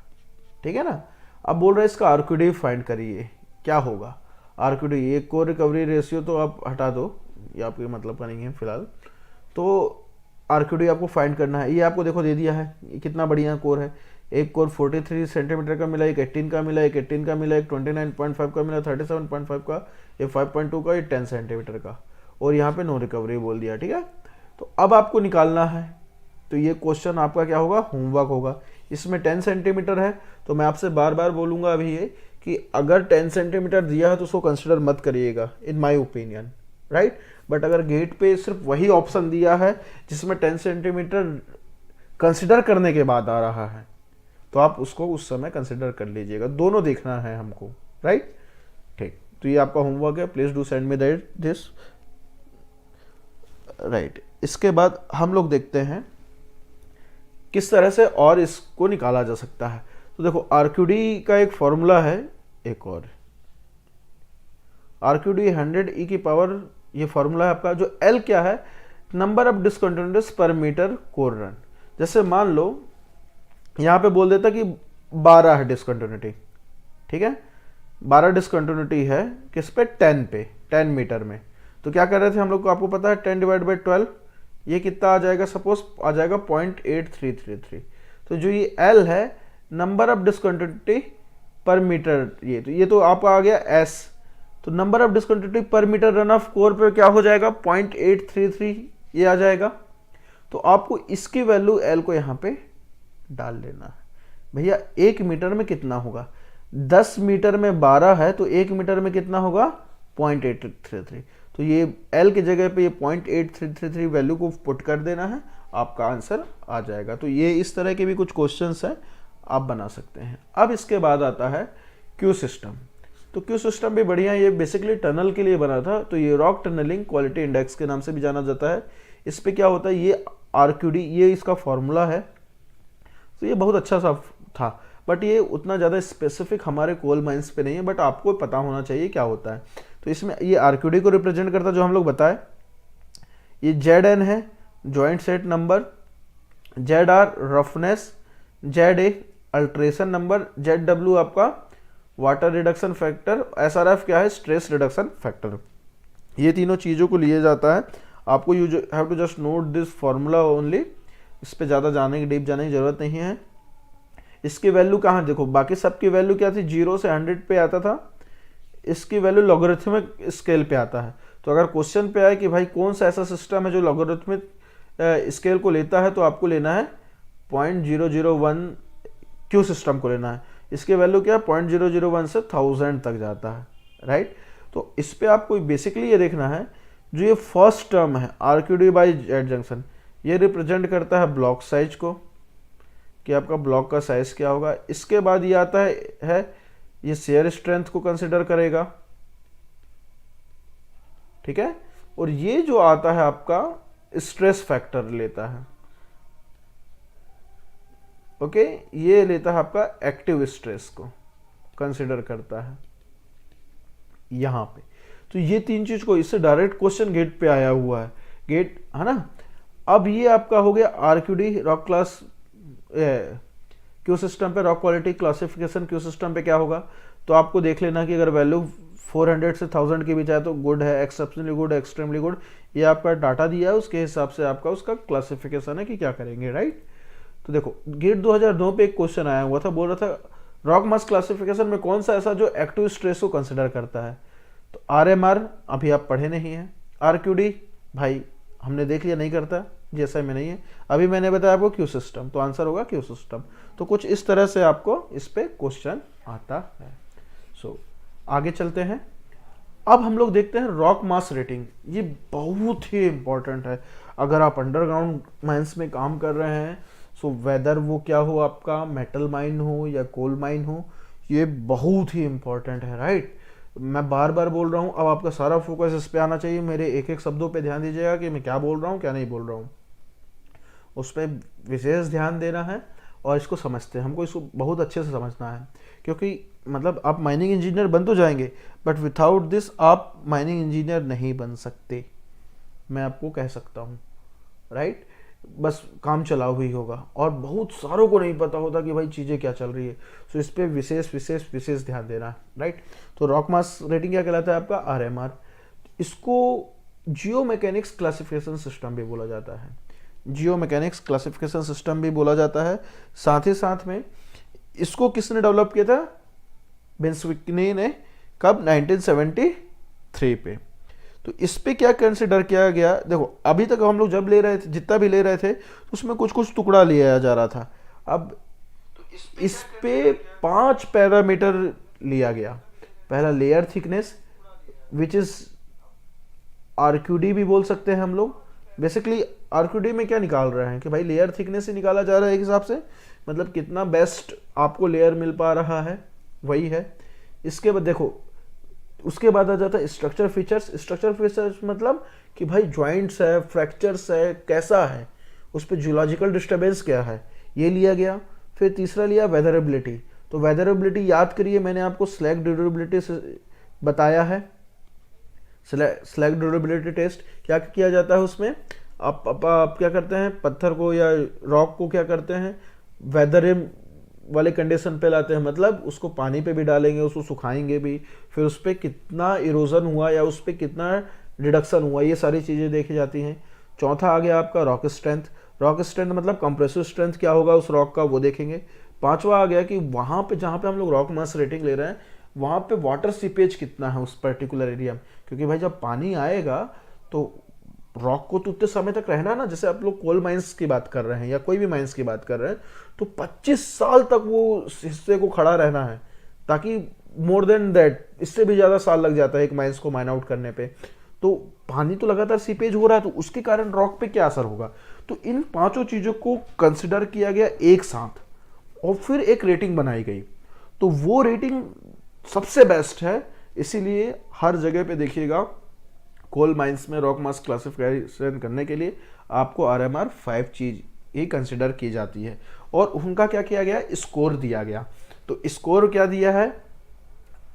ठीक है ना। अब बोल रहे हैं इसका RQD फाइंड करिए, क्या होगा RQD, ये कोर रिकवरी रेशियो तो आप हटा दो, ये आपके मतलब का नहीं है फिलहाल, तो RQD आपको फाइंड करना है। ये आपको देखो दे दिया है, ये कितना बढ़िया कोर है, एक कोर 43 सेंटीमीटर का मिला, एक 18 का मिला, एक 18 का मिला, एक 29.5 का मिला, 37.5 का, ये 5.2 का, ये 10 सेंटीमीटर का, और यहाँ पे नो रिकवरी बोल दिया, ठीक है। तो अब आपको निकालना है, तो ये क्वेश्चन आपका क्या होगा होमवर्क होगा। इसमें 10 सेंटीमीटर है, तो मैं आपसे बार बार बोलूँगा अभी ये कि अगर 10 सेंटीमीटर दिया है तो उसको कंसिडर मत करिएगा, इन माई ओपिनियन, राइट। बट अगर गेट पे सिर्फ वही ऑप्शन दिया है जिसमें 10 सेंटीमीटर कंसिडर करने के बाद आ रहा है, तो आप उसको उस समय कंसिडर कर लीजिएगा, दोनों देखना है हमको, राइट। ठीक, तो ये आपका होमवर्क है, please do send me that this, right. इसके बाद हम लोग देखते हैं किस तरह से और इसको निकाला जा सकता है। तो देखो RQD का एक फॉर्मूला है, एक और RQD 100 की पावर, ये फॉर्मूला है आपका, जो L क्या है नंबर ऑफ डिसकंटिन्यूटीज पर मीटर कोर रन। जैसे मान लो यहाँ पे बोल देता कि 12 है डिसकंटिन्यूटी, ठीक है, 12 डिसकंटिन्यूटी है किस पे 10 पे, 10 मीटर में। तो क्या कर रहे थे हम लोग को, आपको पता है 10/12, ये कितना आ जाएगा, सपोज आ जाएगा 0.8333। तो जो ये L है नंबर ऑफ डिसकंटिन्यूटी पर मीटर, ये तो आपका आ गया S, तो नंबर ऑफ डिसकंटिन्यूटी पर मीटर रन ऑफ कोर पे क्या हो जाएगा 0.833 ये आ जाएगा। तो आपको इसकी वैल्यू L को यहाँ पे डाल लेना है। भैया 1 मीटर में कितना होगा, 10 मीटर में 12 है, तो 1 मीटर में कितना होगा 0.833। तो ये L की जगह पे ये 0.8333 वैल्यू को पुट कर देना है, आपका आंसर आ जाएगा। तो ये इस तरह के भी कुछ क्वेश्चंस हैं, आप बना सकते हैं। अब इसके बाद आता है क्यू सिस्टम। तो क्यू सिस्टम भी बढ़िया, ये बेसिकली टनल के लिए बना था, तो ये रॉक टनलिंग क्वालिटी इंडेक्स के नाम से भी जाना जाता है। इस पे क्या होता है, ये RQD ये इसका फॉर्मूला है, तो ये बहुत अच्छा सा था, बट ये उतना ज़्यादा स्पेसिफिक हमारे कोल माइंस पे नहीं है, बट आपको पता होना चाहिए क्या होता है। तो इसमें ये RQD को रिप्रेजेंट करता है जो हम लोग बताए, ये ZN है joint set number, ZR roughness, ZA alteration number, ZW आपका वाटर रिडक्शन फैक्टर, SRF क्या है स्ट्रेस रिडक्शन फैक्टर। ये तीनों चीज़ों को लिए जाता है। आपको you have to just note this formula only, इस पे ज़्यादा जाने की डीप जाने की ज़रूरत नहीं है। इसकी वैल्यू कहाँ, देखो बाकी सब की वैल्यू क्या थी, 0 से 100 पे आता था, इसकी वैल्यू लॉगरिथमिक स्केल पे आता है। तो अगर क्वेश्चन पे आए कि भाई कौन सा ऐसा सिस्टम है जो लॉगरिथमिक स्केल को लेता है, तो आपको लेना है 0.001 क्यू सिस्टम को लेना है। इसके वैल्यू क्या, 0.001 से 1000 तक जाता है, राइट। तो इस पे आपको बेसिकली ये देखना है, जो ये फर्स्ट टर्म है RQD बाई जेड जंक्शन, ये रिप्रेजेंट करता है ब्लॉक साइज को, कि आपका ब्लॉक का साइज क्या होगा। इसके बाद ये आता है ये शेयर स्ट्रेंथ को कंसिडर करेगा, ठीक है। और ये जो आता है आपका स्ट्रेस फैक्टर लेता है, ओके, ये लेता है आपका एक्टिव स्ट्रेस को कंसिडर करता है यहां पे। तो ये तीन चीज को, इससे डायरेक्ट क्वेश्चन गेट पे आया हुआ है, गेट है ना। अब ये आपका हो गया RQD rock class Q system पे, rock quality classification Q system पे क्या होगा। तो आपको देख लेना कि अगर वैल्यू 400 से 1000 के बीच आए तो गुड है, एक्सेप्शनली गुड, एक्सट्रीमली गुड, ये आपका डाटा दिया है, उसके हिसाब से आपका उसका क्लासिफिकेशन है कि क्या करेंगे, राइट। तो देखो गेट 2009 पे एक क्वेश्चन आया हुआ था, बोल रहा था रॉक मास क्लासिफिकेशन में कौन सा ऐसा जो एक्टिव स्ट्रेस को कंसिडर करता है। तो RMR अभी आप पढ़े नहीं है, RQD भाई हमने देख लिया नहीं करता, जैसा में नहीं है। अभी मैंने बताया आपको क्यू सिस्टम, तो आंसर होगा क्यू सिस्टम। तो कुछ इस तरह से आपको इस पे क्वेश्चन आता है। सो आगे चलते हैं। अब हम लोग देखते हैं रॉक मास रेटिंग। ये बहुत ही इंपॉर्टेंट है अगर आप अंडरग्राउंड माइंस में काम कर रहे हैं। सो वेदर वो क्या हो, आपका मेटल माइन हो या कोल माइन हो, ये बहुत ही इंपॉर्टेंट है, राइट। मैं बार बार बोल रहा हूँ, अब आपका सारा फोकस इस पे आना चाहिए। मेरे एक एक शब्दों पे ध्यान दीजिएगा कि मैं क्या बोल रहा हूँ क्या नहीं बोल रहा हूँ, उस पर विशेष ध्यान देना है। और इसको समझते हैं, हमको इसको बहुत अच्छे से समझना है, क्योंकि मतलब आप माइनिंग इंजीनियर बन तो जाएंगे, बट विथआउट दिस आप माइनिंग इंजीनियर नहीं बन सकते, मैं आपको कह सकता हूँ, राइट। बस काम चलाओ ही होगा, और बहुत सारों को नहीं पता होता कि भाई चीज़ें क्या चल रही है। सो इस पर विशेष विशेष विशेष ध्यान देना है, राइट। तो रॉक मास रेटिंग क्या कहलाता है आपका, RMR। इसको जियो मैकेनिक्स क्लासिफिकेशन सिस्टम भी बोला जाता है, जियो मैकेनिक्स क्लासिफिकेशन सिस्टम भी बोला जाता है। साथ ही साथ में इसको किसने डेवलप किया था, बेंसविकनी ने, कब, 1973 पे। तो इस पे क्या कंसिडर किया गया, देखो अभी तक हम लोग जब ले रहे थे, जितना भी ले रहे थे, उसमें कुछ कुछ टुकड़ा लिया जा रहा था। अब इस पे 5 पैरामीटर लिया गया। पहला layer thickness, which is RQD भी बोल सकते हैं हम लोग। बेसिकली RQD में क्या निकाल रहे हैं कि भाई लेयर थिकनेस ही निकाला जा रहा है एक हिसाब से, मतलब कितना बेस्ट आपको लेयर मिल पा रहा है, वही है। इसके बाद देखो, उसके बाद आ जाता है स्ट्रक्चर फीचर्स। स्ट्रक्चर फीचर्स मतलब कि भाई जॉइंट्स है, फ्रैक्चर्स है, कैसा है, उस पर जियोलॉजिकल डिस्टर्बेंस क्या है, ये लिया गया। फिर तीसरा लिया वेदरेबिलिटी। तो वेदरेबिलिटी याद करिए, मैंने आपको स्लैग ड्यूरेबिलिटी बताया है। स्लैग ड्यूरेबिलिटी टेस्ट क्या किया जाता है उसमें, आप क्या करते हैं, पत्थर को या रॉक को क्या करते हैं, वेदर वाले कंडीशन पे लाते हैं, मतलब उसको पानी पे भी डालेंगे, उसको सुखाएंगे भी, फिर उस पर कितना इरोजन हुआ या उस पर कितना रिडक्शन हुआ, ये सारी चीज़ें देखी जाती हैं। चौथा आ गया आपका रॉक स्ट्रेंथ। रॉक स्ट्रेंथ मतलब कंप्रेसिव स्ट्रेंथ क्या होगा उस रॉक का, वो देखेंगे। पांचवा आ गया कि वहाँ पे जहाँ पे हम लोग रॉक मास रेटिंग ले रहे हैं, वहाँ पे वाटर सीपेज कितना है उस पर्टिकुलर एरिया में, क्योंकि भाई जब पानी आएगा तो रॉक को तो उतने समय तक रहना ना, जैसे आप लोग कोल माइंस की बात कर रहे हैं या कोई भी माइंस की बात कर रहे हैं, तो 25 साल तक वो हिस्से को खड़ा रहना है, ताकि मोर देन दैट, इससे भी ज़्यादा साल लग जाता है एक माइंस को माइन आउट करने पे। तो पानी तो लगातार सीपेज हो रहा है, तो उसके कारण रॉक पे क्या असर होगा। तो इन पांचों चीज़ों को कंसिडर किया गया एक साथ, और फिर एक रेटिंग बनाई गई। तो वो रेटिंग सबसे बेस्ट है, इसीलिए हर जगह पे देखिएगा कोल माइंस में रॉक मास क्लासिफिकेशन करने के लिए आपको RMR 5 चीज ही कंसिडर की जाती है। और उनका क्या किया गया, स्कोर दिया गया। तो स्कोर क्या दिया है,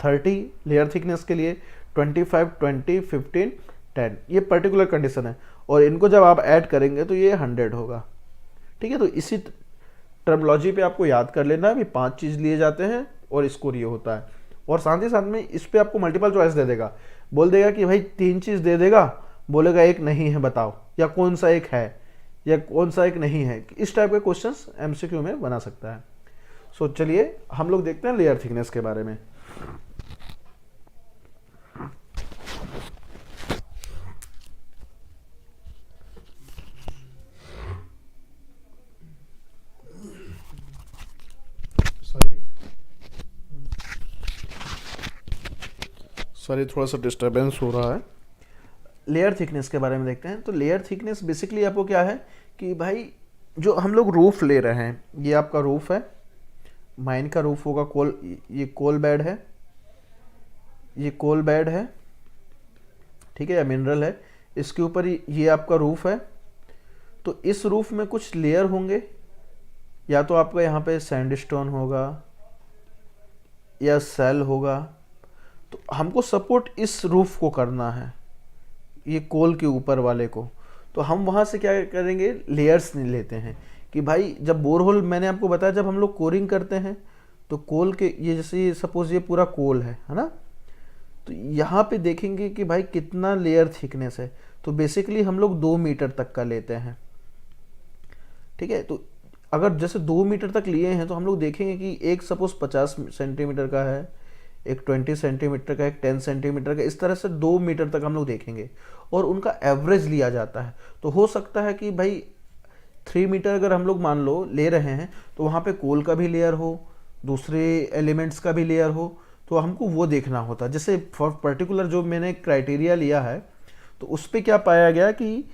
30 लेयर थिकनेस के लिए, 25, 20, 15, 10, ये पर्टिकुलर कंडीशन है। और इनको जब आप ऐड करेंगे तो ये 100 होगा, ठीक है। तो इसी टर्मोलॉजी पे आपको याद कर लेना भी 5 चीज़ लिए जाते हैं और स्कोर ये होता है। और साथ ही साथ में इस पे आपको मल्टीपल चॉइस दे देगा, बोल देगा कि भाई 3 चीज़ दे देगा, बोलेगा एक नहीं है बताओ, या कौन सा एक है या कौन सा एक नहीं है। इस टाइप के क्वेश्चंस MCQ में बना सकता है। सो चलिए हम लोग देखते हैं लेयर थिकनेस के बारे में। सॉरी थोड़ा सा डिस्टरबेंस हो रहा है। लेयर थिकनेस के बारे में देखते हैं। तो लेयर थिकनेस बेसिकली आपको क्या है कि भाई जो हम लोग रूफ ले रहे हैं, ये आपका रूफ है, माइन का रूफ होगा, ये कोल बेड है, ये कोल बेड है, ठीक है, या मिनरल है, इसके ऊपर ये आपका रूफ है। तो इस रूफ में कुछ लेयर होंगे, या तो आपका यहाँ पे सैंडस्टोन होगा या सेल होगा। तो हमको सपोर्ट इस रूफ को करना है, ये कोल के ऊपर वाले को। तो हम वहाँ से क्या करेंगे, लेयर्स लेते हैं कि भाई जब बोरहोल, मैंने आपको बताया जब हम लोग कोरिंग करते हैं तो कोल के ये जैसे सपोज ये पूरा कोल है ना, तो यहाँ पे देखेंगे कि भाई कितना लेयर थिकनेस है। तो बेसिकली हम लोग 2 मीटर तक का लेते हैं, ठीक है। तो अगर जैसे 2 मीटर तक लिए हैं तो हम लोग देखेंगे कि एक सपोज 50 सेंटीमीटर का है, एक 20 सेंटीमीटर का, एक 10 सेंटीमीटर का, इस तरह से 2 मीटर तक हम लोग देखेंगे और उनका एवरेज लिया जाता है। तो हो सकता है कि भाई 3 मीटर अगर हम लोग मान लो ले रहे हैं तो वहाँ पे कोल का भी लेयर हो, दूसरे एलिमेंट्स का भी लेयर हो, तो हमको वो देखना होता है। जैसे फॉर पर्टिकुलर जो मैंने क्राइटेरिया लिया है तो उस पर क्या पाया गया कि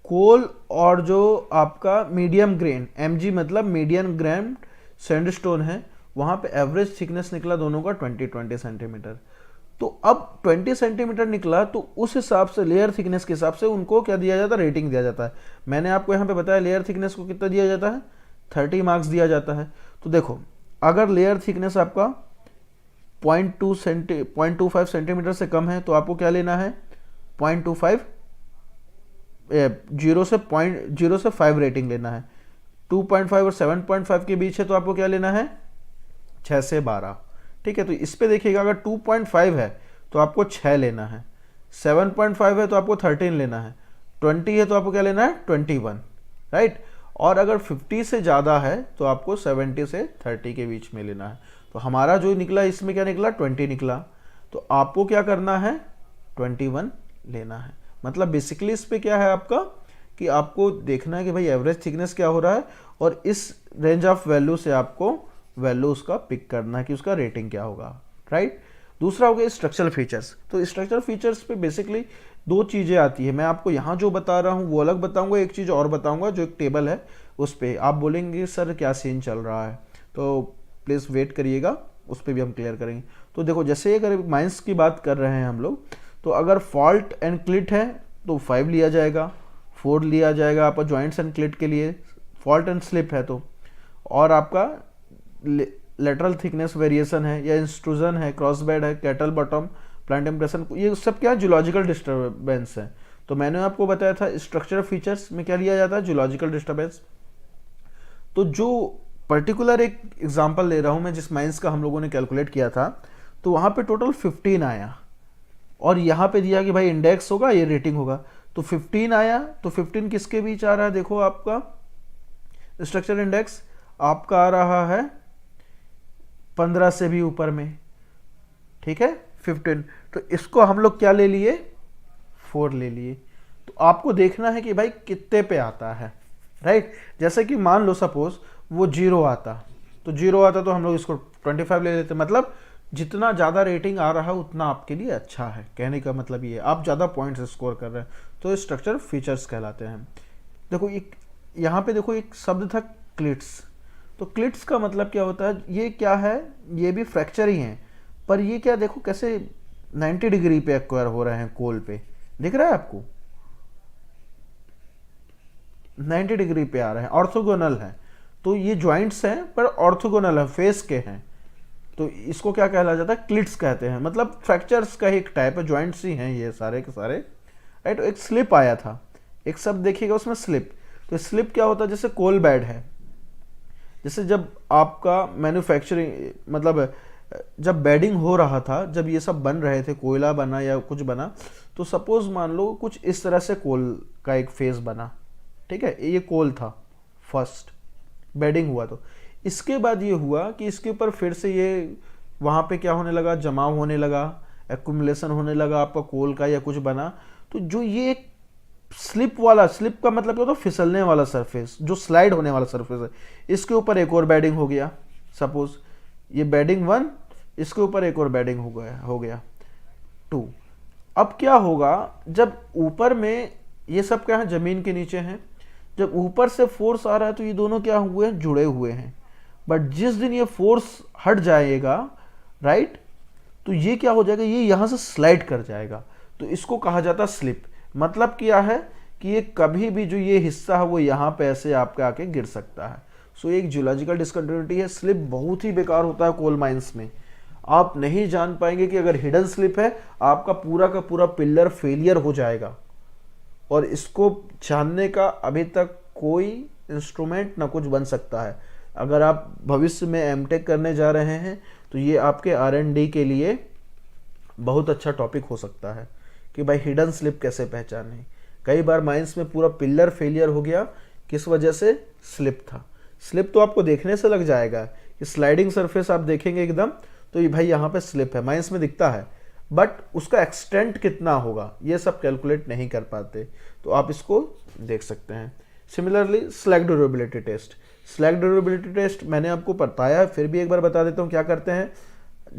कोल और जो आपका मीडियम ग्रेन, एमजी मतलब मीडियम ग्रेन सैंडस्टोन है, वहाँ पे एवरेज थिकनेस निकला दोनों का 20 सेंटीमीटर। तो अब 20 सेंटीमीटर निकला तो उस हिसाब से लेयर थिकनेस के हिसाब से उनको क्या दिया जाता है, रेटिंग दिया जाता है। मैंने आपको यहाँ पे बताया लेयर थिकनेस को कितना दिया जाता है, 30 मार्क्स दिया जाता है। तो देखो अगर लेयर थिकनेस आपका 0.25 सेंटीमीटर से कम है तो आपको क्या लेना है, 0.25, 0 से 5 रेटिंग लेना है। 2.5 और 7.5 के बीच है तो आपको क्या लेना है, 6 से 12, ठीक है। तो इस पे देखिएगा अगर 2.5 है तो आपको 6 लेना है, 7.5 है तो आपको 13 लेना है, 20 है तो आपको क्या लेना है, 21, राइट। और अगर 50 से ज़्यादा है तो आपको 70 से 30 के बीच में लेना है। तो हमारा जो निकला इसमें क्या निकला, 20 निकला। तो आपको क्या करना है, 21 लेना है। मतलब बेसिकली इस पे क्या है आपका कि आपको देखना है कि भाई एवरेज थिकनेस क्या हो रहा है और इस रेंज ऑफ वैल्यू से आपको वैल्यू उसका पिक करना है कि उसका रेटिंग क्या होगा, राइट। दूसरा हो गया स्ट्रक्चरल फीचर्स। तो स्ट्रक्चरल फीचर्स पे बेसिकली 2 चीज़ें आती है। मैं आपको यहाँ जो बता रहा हूँ वो अलग बताऊँगा, एक चीज़ और बताऊँगा जो एक टेबल है उस पर आप बोलेंगे सर क्या सीन चल रहा है, तो प्लीज़ वेट करिएगा, उस पर भी हम क्लियर करेंगे। तो देखो जैसे अगर माइंस की बात कर रहे हैं हम लोग, तो अगर फॉल्ट एंड क्लिट है तो 5 लिया जाएगा, 4 लिया जाएगा आपका जॉइंट्स एंड क्लिट के लिए, फॉल्ट एंड स्लिप है तो, और आपका लेटरल थिकनेस वेरिएशन है या इंस्ट्रूजन है, क्रॉस बेड है, कैटल बॉटम, प्लांट इम्प्रेशन, ये सब क्या जूलॉजिकल डिस्टर्बेंस है। तो मैंने आपको बताया था स्ट्रक्चरल फीचर्स में क्या लिया जाता है, जूलॉजिकल डिस्टर्बेंस। तो जो पर्टिकुलर एक एग्जांपल ले रहा हूँ मैं, जिस माइंस का हम लोगों ने कैलकुलेट किया था, तो वहाँ पे टोटल 15 आया और यहाँ पे दिया कि भाई इंडेक्स होगा ये रेटिंग होगा। तो 15 आया, तो 15 किसके बीच आ रहा है, देखो आपका स्ट्रक्चर इंडेक्स आपका आ रहा है 15 से भी ऊपर में, ठीक है, 15। तो इसको हम लोग क्या ले लिए, 4 ले लिए। तो आपको देखना है कि भाई कितने पे आता है, राइट। जैसे कि मान लो सपोज वो 0 आता, तो 0 आता तो हम लोग इसको 25 ले लेते। मतलब जितना ज़्यादा रेटिंग आ रहा है उतना आपके लिए अच्छा है, कहने का मतलब ये है आप ज़्यादा पॉइंट्स स्कोर कर रहे हैं, तो स्ट्रक्चर फीचर्स कहलाते हैं। देखो एक यहाँ पे देखो एक शब्द था क्लिट्स। तो क्लिट्स का मतलब क्या होता है, ये क्या है, ये भी फ्रैक्चर ही है, पर ये क्या देखो कैसे 90 डिग्री पे एक्वायर हो रहे हैं कोल पे, दिख रहा है आपको 90 डिग्री पे आ रहे हैं, ऑर्थोगोनल है। तो ये जॉइंट्स हैं पर ऑर्थोगोनल है, फेस के हैं, तो इसको क्या कहला जाता है, क्लिट्स कहते हैं। मतलब फ्रैक्चर्स का ही एक टाइप है, जॉइंट्स ही हैं ये सारे के सारे, राइट। एक स्लिप आया था, एक शब्द देखिएगा उसमें स्लिप। तो स्लिप क्या होता है, जैसे कोल बेड है, जैसे जब आपका मैन्युफैक्चरिंग मतलब जब बेडिंग हो रहा था, जब ये सब बन रहे थे, कोयला बना या कुछ बना, तो सपोज मान लो कुछ इस तरह से कोल का एक फेस बना, ठीक है, ये कोल था, फर्स्ट बेडिंग हुआ, तो इसके बाद ये हुआ कि इसके ऊपर फिर से ये वहाँ पे क्या होने लगा, जमाव होने लगा, एक्यूमुलेशन होने लगा आपका कोल का या कुछ बना। तो जो ये एक स्लिप वाला, स्लिप का मतलब क्या होता है, फिसलने वाला सरफेस, जो स्लाइड होने वाला सरफेस है, इसके ऊपर एक और बेडिंग हो गया। सपोज ये बेडिंग 1, इसके ऊपर एक और बेडिंग हो गया 2। अब क्या होगा, जब ऊपर में ये सब क्या है, जमीन के नीचे हैं, जब ऊपर से फोर्स आ रहा है तो ये दोनों क्या हुए हैं, जुड़े हुए हैं। बट जिस दिन ये फोर्स हट जाएगा, राइट, तो ये क्या हो जाएगा, ये यहां से स्लाइड कर जाएगा। तो इसको कहा जाता है स्लिप। मतलब क्या है कि ये कभी भी जो ये हिस्सा है वो यहाँ पे ऐसे आपके आके गिर सकता है। सो एक जियोलॉजिकल डिसकंटिन्यूटी है। स्लिप बहुत ही बेकार होता है कोल माइंस में। आप नहीं जान पाएंगे कि अगर हिडन स्लिप है, आपका पूरा का पूरा पिलर फेलियर हो जाएगा। और इसको जानने का अभी तक कोई इंस्ट्रूमेंट ना कुछ बन सकता है। अगर आप भविष्य में एमटेक करने जा रहे हैं तो ये आपके R&D के लिए बहुत अच्छा टॉपिक हो सकता है कि भाई हिडन स्लिप कैसे पहचाने। कई बार माइंस में पूरा पिलर फेलियर हो गया, किस वजह से, स्लिप था। स्लिप तो आपको देखने से लग जाएगा कि स्लाइडिंग सरफेस आप देखेंगे एकदम, तो ये भाई यहाँ पे स्लिप है, माइंस में दिखता है, बट उसका एक्सटेंट कितना होगा ये सब कैलकुलेट नहीं कर पाते। तो आप इसको देख सकते हैं। Similarly slag durability test, slag durability test मैंने आपको बताया, फिर भी एक बार बता देता हूँ क्या करते हैं।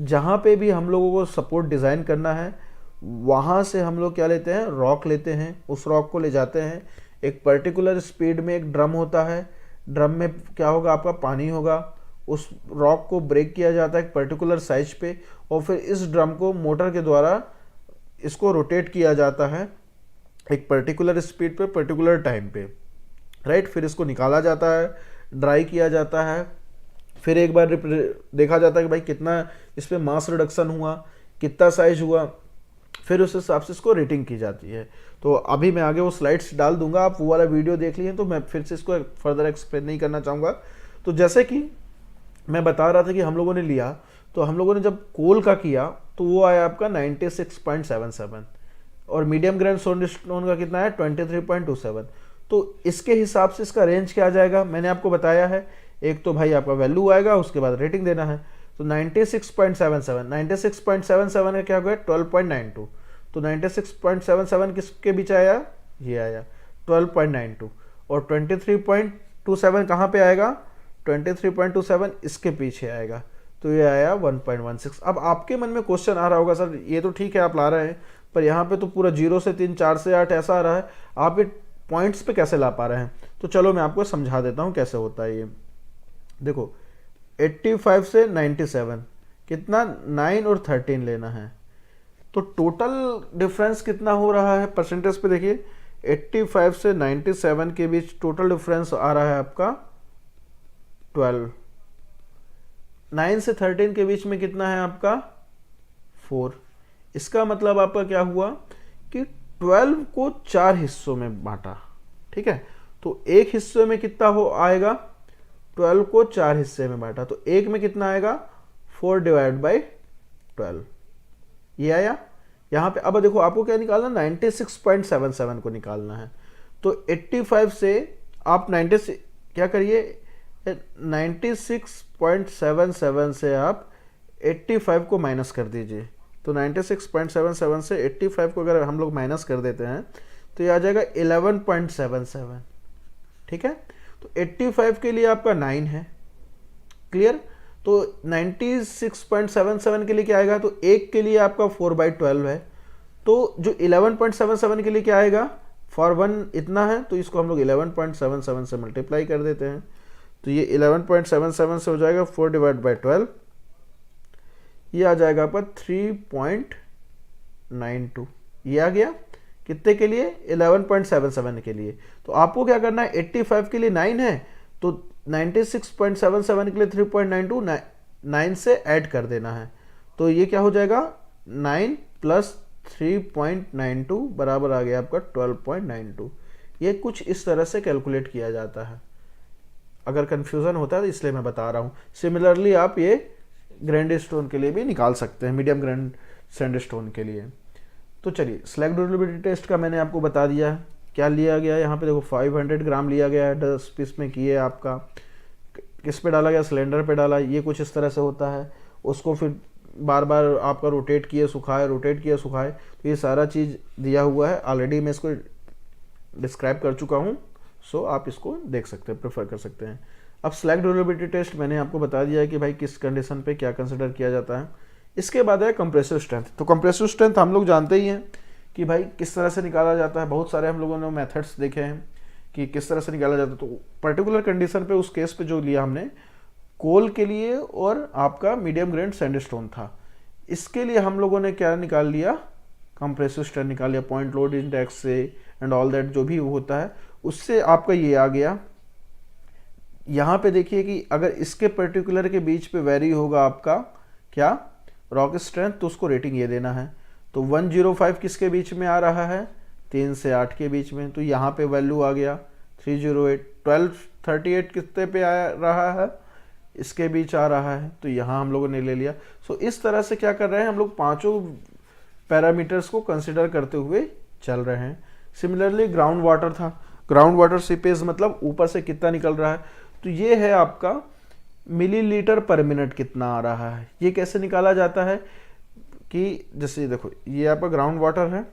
जहाँ पे भी हम लोगों को सपोर्ट डिज़ाइन करना है, वहाँ से हम लोग क्या लेते हैं, रॉक लेते हैं, उस रॉक को ले जाते हैं, एक पर्टिकुलर स्पीड में एक ड्रम होता है, ड्रम में क्या होगा, आपका पानी होगा, उस रॉक को ब्रेक किया जाता है एक पर्टिकुलर साइज पे, और फिर इस ड्रम को मोटर के द्वारा इसको रोटेट किया जाता है एक पर्टिकुलर स्पीड पे, पर्टिकुलर टाइम पे, राइट। फिर इसको निकाला जाता है, ड्राई किया जाता है, फिर एक बार देखा जाता है कि भाई कितना इस पर मास रिडक्शन हुआ, कितना साइज हुआ, फिर उस हिसाब से इसको रेटिंग की जाती है। तो अभी मैं आगे वो स्लाइड्स डाल दूंगा, आप वो वाला वीडियो देख लिए, तो मैं फिर से इसको फर्दर एक्सप्लेन नहीं करना चाहूँगा। तो जैसे कि मैं बता रहा था कि हम लोगों ने लिया, तो हम लोगों ने जब कोल का किया तो वो आया आपका 96.77, और मीडियम ग्रेड स्टोन का कितना है, 23.27। तो इसके हिसाब से इसका रेंज क्या आ जाएगा, मैंने आपको बताया है। एक तो भाई आपका वैल्यू आएगा, उसके बाद रेटिंग देना है। तो 96.77 का क्या हो गया, 12.92। तो 96.77 किसके बीच आया, ये आया 12.92, और 23.27 कहाँ पे आएगा, 23.27 इसके पीछे आएगा, तो ये आया 1.16। अब आपके मन में क्वेश्चन आ रहा होगा, सर ये तो ठीक है आप ला रहे हैं, पर यहाँ पे तो पूरा 0 से 3, 4 से 8 ऐसा आ रहा है, आप ये पॉइंट्स पे कैसे ला पा रहे हैं। तो चलो मैं आपको समझा देता हूँ कैसे होता है ये। देखो 85 से 97 कितना, 9 और 13 लेना है, तो टोटल डिफरेंस कितना हो रहा है परसेंटेज पे देखिए। 85 से 97 के बीच टोटल डिफरेंस आ रहा है आपका 12। 9 से 13 के बीच में कितना है आपका 4। इसका मतलब आपका क्या हुआ कि 12 को 4 हिस्सों में बांटा, ठीक है। तो एक हिस्से में कितना हो आएगा, 12 को 4 हिस्से में बांटा, तो एक में कितना आएगा, 4/12, ये आया यहाँ पे। अब देखो आपको क्या निकालना, 96.77 को निकालना है। तो 85 से आप 90 से क्या करिए, 96.77 से आप 85 को माइनस कर दीजिए। तो 96.77 से 85 को अगर हम लोग माइनस कर देते हैं तो ये आ जाएगा 11.77, ठीक है। तो 85 के लिए आपका 9 है, क्लियर। तो 96.77 के लिए क्या आएगा, तो एक के लिए आपका 4/12 है। तो जो 11.77 के लिए क्या आएगा, फॉर 1 इतना है, तो इसको हम लोग 11.77 से मल्टीप्लाई कर देते हैं। तो ये 11.77 से हो जाएगा 4/12, ये आ जाएगा आपका 3.92। ये आ गया कितने के लिए, 11.77 के लिए। तो आपको क्या करना है, 85 के लिए 9 है, तो 96.77 के लिए 3.92 9 से ऐड कर देना है। तो ये क्या हो जाएगा, 9 + 3.92 बराबर आ गया आपका 12.92। ये कुछ इस तरह से कैलकुलेट किया जाता है। अगर कंफ्यूजन होता है तो इसलिए मैं बता रहा हूँ। सिमिलरली आप ये ग्रैंड स्टोन के लिए भी निकाल सकते हैं, मीडियम ग्रैंड सैंड स्टोन के लिए। तो चलिए स्लैग ड्यूरेबिलिटी टेस्ट का मैंने आपको बता दिया क्या लिया गया है। यहाँ पे देखो 500 ग्राम लिया गया है, 10 पीस में किए आपका किस पे डाला गया, सिलेंडर पे डाला, ये कुछ इस तरह से होता है। उसको फिर बार बार आपका रोटेट किए सुखाए, रोटेट किए सुखाए, तो ये सारा चीज़ दिया हुआ है। ऑलरेडी मैं इसको डिस्क्राइब कर चुका हूँ, सो आप इसको देख सकते हैं, प्रेफर कर सकते हैं। अब स्लैग ड्यूरेबिलिटी टेस्ट मैंने आपको बता दिया है कि भाई किस कंडीशन पे क्या कंसिडर किया जाता है। इसके बाद है कंप्रेसिव स्ट्रेंथ। तो कंप्रेसिव स्ट्रेंथ हम लोग जानते ही हैं कि भाई किस तरह से निकाला जाता है। बहुत सारे हम लोगों ने मेथड्स देखे हैं कि किस तरह से निकाला जाता है। तो पर्टिकुलर कंडीशन पे उस केस पे जो लिया हमने कोल के लिए और आपका मीडियम ग्रेड सैंडस्टोन था, इसके लिए हम लोगों ने क्या निकाल लिया, कंप्रेसिव स्ट्रेंथ निकाल लिया पॉइंट लोड इंडेक्स से एंड ऑल दैट जो भी होता है उससे आपका ये आ गया। यहाँ पे देखिए कि अगर इसके पर्टिकुलर के बीच पे वेरी होगा आपका क्या रॉक स्ट्रेंथ, तो उसको रेटिंग ये देना है। तो 105 किसके बीच में आ रहा है, 3 से 8 के बीच में, तो यहाँ पे वैल्यू आ गया 308। 1238 कितने पे आ रहा है, इसके बीच आ रहा है, तो यहाँ हम लोगों ने ले लिया। सो इस तरह से क्या कर रहे हैं हम लोग, पांचों पैरामीटर्स को कंसिडर करते हुए चल रहे हैं। सिमिलरली ग्राउंड वाटर था, ग्राउंड वाटर सीपेज मतलब ऊपर से कितना निकल रहा है, तो ये है आपका मिलीलीटर पर मिनट कितना आ रहा है। ये कैसे निकाला जाता है कि जैसे देखो ये आपका ग्राउंड वाटर है,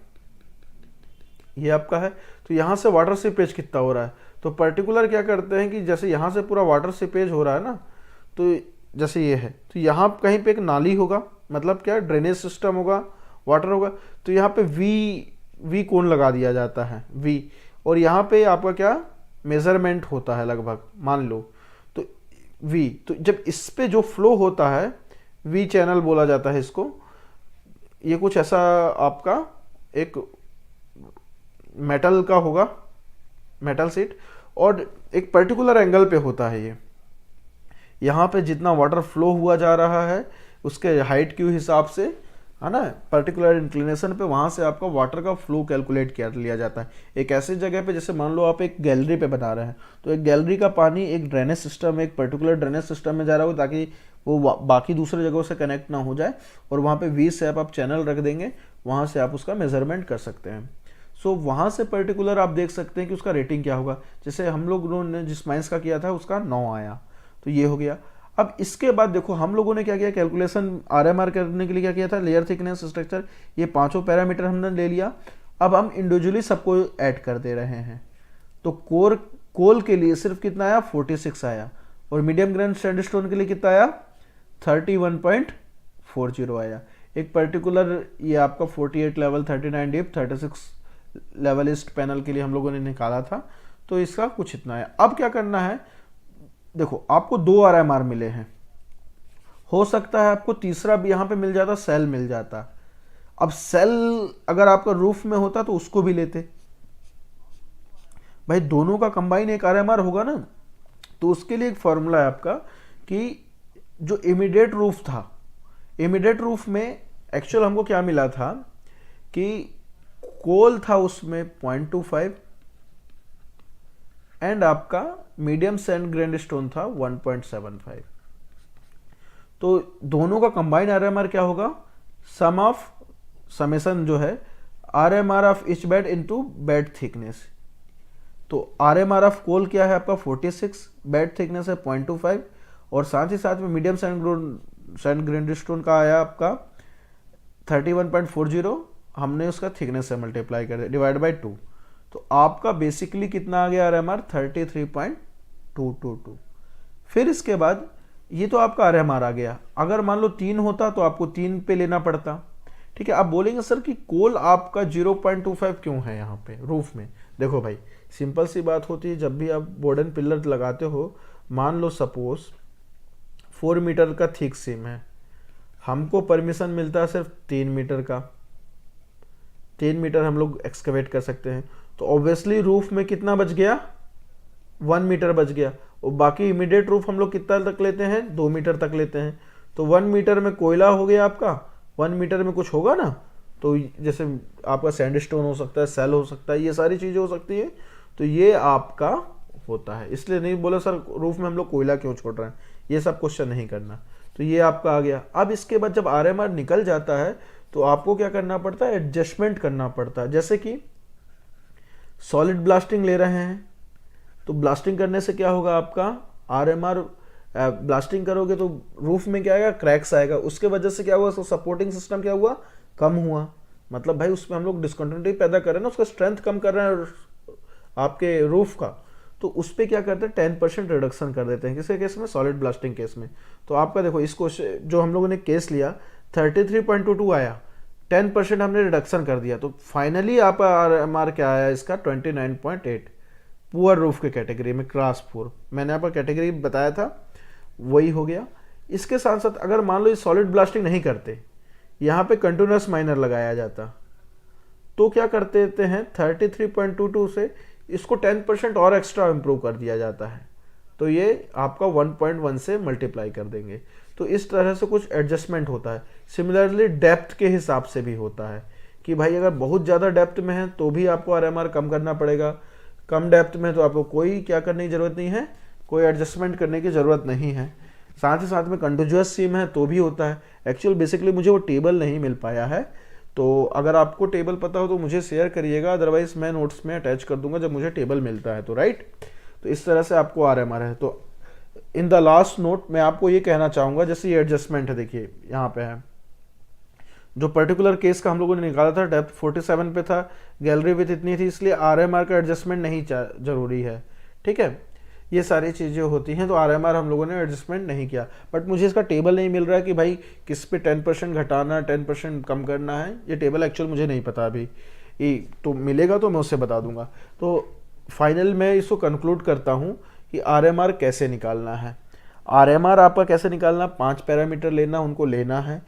ये आपका है, तो यहाँ से वाटर सीपेज कितना हो रहा है, तो पर्टिकुलर क्या करते हैं कि जैसे यहाँ से पूरा वाटर सीपेज हो रहा है ना, तो जैसे ये है, तो यहाँ कहीं पे एक नाली होगा, मतलब क्या ड्रेनेज सिस्टम होगा, वाटर होगा, तो यहाँ पे वी कोण लगा दिया जाता है, वी, और यहाँ पे आपका क्या मेजरमेंट होता है लगभग मान लो, तो वी, तो जब इस पे जो फ्लो होता है वी चैनल बोला जाता है इसको। ये कुछ ऐसा आपका एक मेटल का होगा, मेटल सीट, और एक पर्टिकुलर एंगल पे होता है ये। यहाँ पे जितना वाटर फ्लो हुआ जा रहा है उसके हाइट के हिसाब से, है ना, पर्टिकुलर इंक्लिनेशन पे वहाँ से आपका वाटर का फ्लो कैलकुलेट कर लिया जाता है। एक ऐसी जगह पे जैसे मान लो आप एक गैलरी पे बना रहे हैं, तो एक गैलरी का पानी एक ड्रेनेज सिस्टम, एक पर्टिकुलर ड्रेनेज सिस्टम में जा रहा हो ताकि वो बाकी दूसरे जगहों से कनेक्ट ना हो जाए, और वहाँ पे वी से आप चैनल रख देंगे, वहाँ से आप उसका मेजरमेंट कर सकते हैं। सो वहाँ से पर्टिकुलर आप देख सकते हैं कि उसका रेटिंग क्या होगा। जैसे हम लोगों ने जिस माइंस का किया था उसका 9 आया, तो ये हो गया। अब इसके बाद देखो हम लोगों ने क्या किया, कैलकुलेशन आरएमआर करने के लिए क्या किया था, लेयर थिकनेस, स्ट्रक्चर, ये पांचों पैरामीटर हमने ले लिया। अब हम इंडिविजुअली सबको ऐड कर दे रहे हैं। तो कोल के लिए सिर्फ कितना आया, 46 आया, और मीडियम ग्रेड सैंडस्टोन के लिए कितना आया, 31.40 आया। एक पर्टिकुलर ये आपका 48 लेवल, 39 डीप, 36 लेवलिस्ट पैनल के लिए हम लोगों ने निकाला था, तो इसका कुछ इतना है। अब क्या करना है, देखो आपको 2 आरएमआर मिले हैं, हो सकता है आपको तीसरा भी यहाँ पे मिल जाता, सेल मिल जाता। अब सेल अगर आपका रूफ में होता तो उसको भी लेते, भाई दोनों का कंबाइन एक आरएमआर होगा ना। तो उसके लिए एक फॉर्मूला है आपका कि जो इमीडिएट रूफ था, इमीडिएट रूफ में एक्चुअल हमको क्या मिला था कि कोल था उसमें 0.25 एंड आपका मीडियम सैंड ग्रेंड स्टोन था 1.75। तो दोनों का कंबाइन आरएमआर क्या होगा, सम ऑफ समेशन जो है RMR of each bed into bed thickness. तो आरएमआर ऑफ कोल क्या है आपका 46, बेड थिकनेस है 0.25, और साथ ही साथ में मीडियम सैंड ग्रेंड स्टोन का आया आपका 31.40, हमने उसका थिकनेस से मल्टीप्लाई कर दिया, डिवाइड बाई 2, तो आपका बेसिकली कितना आ गया आरएमआर, 33.222। फिर इसके बाद ये तो आपका आरएमआर आ गया। अगर मान लो 3 होता तो आपको 3 पे लेना पड़ता, ठीक है। आप बोलेंगे सर कि कोल आपका 0.25 क्यों है यहाँ पे रूफ में। देखो भाई सिंपल सी बात होती है, जब भी आप वुडन पिलर लगाते हो, मान लो सपोज 4 मीटर का थिक सीम है, हमको परमिशन मिलता है सिर्फ 3 मीटर का, 3 मीटर हम लोग एक्सकवेट कर सकते हैं, तो ऑब्वियसली रूफ में कितना बच गया, 1 मीटर बच गया, और बाकी इमीडिएट रूफ हम लोग कितना तक लेते हैं, 2 मीटर तक लेते हैं। तो 1 मीटर में कोयला हो गया आपका, 1 मीटर में कुछ होगा ना, तो जैसे आपका सैंडस्टोन हो सकता है, सेल हो सकता है, ये सारी चीज़ें हो सकती है, तो ये आपका होता है। इसलिए नहीं बोला सर रूफ में हम लोग कोयला क्यों छोड़ रहे हैं, ये सब क्वेश्चन नहीं करना। तो ये आपका आ गया। अब इसके बाद जब आरएमआर निकल जाता है तो आपको क्या करना पड़ता है, एडजस्टमेंट करना पड़ता है। जैसे कि सॉलिड ब्लास्टिंग ले रहे हैं, तो ब्लास्टिंग करने से क्या होगा, आपका आरएमआर ब्लास्टिंग करोगे तो रूफ में क्या आएगा, क्रैक्स आएगा, उसके वजह से क्या हुआ, उसका सपोर्टिंग सिस्टम क्या हुआ, कम हुआ। मतलब भाई उसमें हम लोग डिस्कंटिन्यूटी पैदा कर रहे हैं ना, उसका स्ट्रेंथ कम कर रहे हैं आपके रूफ का, तो उस पर क्या करते हैं 10% रिडक्शन कर देते हैं। किसके केस में, सॉलिड ब्लास्टिंग केस में। तो आपका देखो इस क्वेश्चन जो हम लोगों ने केस लिया 33.22 आया, 10% हमने रिडक्शन कर दिया, तो फाइनली आप RMR क्या आया इसका 29.8, पुअर रूफ के कैटेगरी में, क्लास 4 मैंने आपको कैटेगरी बताया था, वही हो गया। इसके साथ साथ अगर मान लो ये सॉलिड ब्लास्टिंग नहीं करते, यहाँ पे कंटिन्यूस माइनर लगाया जाता, तो क्या करते देते हैं 33.22 से इसको 10% और एक्स्ट्रा इंप्रूव कर दिया जाता है, तो ये आपका 1.1 से मल्टीप्लाई कर देंगे। तो इस तरह से कुछ एडजस्टमेंट होता है। सिमिलरली डेप्थ के हिसाब से भी होता है कि भाई अगर बहुत ज़्यादा डेप्थ में है तो भी आपको RMR कम करना पड़ेगा, कम डेप्थ में तो आपको कोई क्या करने की ज़रूरत नहीं है, कोई एडजस्टमेंट करने की ज़रूरत नहीं है। साथ ही साथ में कंटिन्यूअस सीम है तो भी होता है। एक्चुअल बेसिकली मुझे वो टेबल नहीं मिल पाया है, तो अगर आपको टेबल पता हो तो मुझे शेयर करिएगा, अदरवाइज मैं नोट्स में अटैच कर दूंगा जब मुझे टेबल मिलता है तो, राइट। तो इस तरह से आपको RMR है। तो इन द लास्ट नोट मैं आपको ये कहना चाहूँगा, जैसे ये एडजस्टमेंट है, देखिए यहाँ पे है, जो पर्टिकुलर केस का हम लोगों ने निकाला था डेप्थ 47 पे था, गैलरी विथ इतनी थी, इसलिए RMR का एडजस्टमेंट नहीं जरूरी है, ठीक है। ये सारी चीज़ें होती हैं, तो RMR हम लोगों ने एडजस्टमेंट नहीं किया। बट मुझे इसका टेबल नहीं मिल रहा है कि भाई किस पे 10% घटाना, 10% कम करना है, ये टेबल एक्चुअल मुझे नहीं पता अभी, ये तो मिलेगा तो मैं उससे बता दूंगा। तो फाइनल मैं इसको कंक्लूड करता हूँ कि RMR कैसे निकालना है। RMR आपका कैसे निकालना, 5 पैरामीटर लेना, उनको लेना है,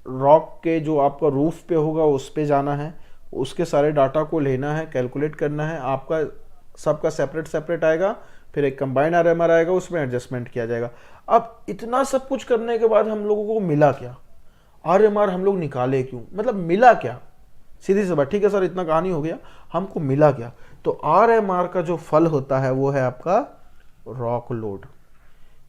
रॉक के जो आपका रूफ पे होगा उस पे जाना है, उसके सारे डाटा को लेना है, कैलकुलेट करना है, आपका सबका सेपरेट सेपरेट आएगा, फिर एक कंबाइंड RMR आएगा, उसमें एडजस्टमेंट किया जाएगा। अब इतना सब कुछ करने के बाद हम लोगों को मिला क्या, RMR हम लोग निकाले क्यों, मतलब मिला क्या, सीधी सी बात। ठीक है सर इतना कहानी हो गया, हमको मिला क्या, तो RMR का जो फल होता है वो है आपका रॉक लोड,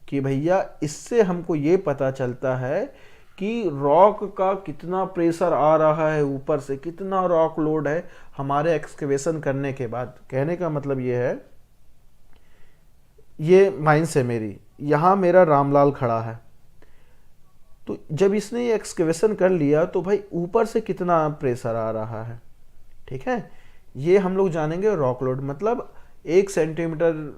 कि भैया इससे हमको ये पता चलता है कि रॉक का कितना प्रेशर आ रहा है ऊपर से, कितना रॉक लोड है हमारे एक्सकेवेशन करने के बाद। कहने का मतलब ये है, ये माइंस है मेरी, यहाँ मेरा रामलाल खड़ा है, तो जब इसने ये एक्सकेवेशन कर लिया तो भाई ऊपर से कितना प्रेशर आ रहा है, ठीक है। ये हम लोग जानेंगे रॉक लोड, मतलब 1 सेंटीमीटर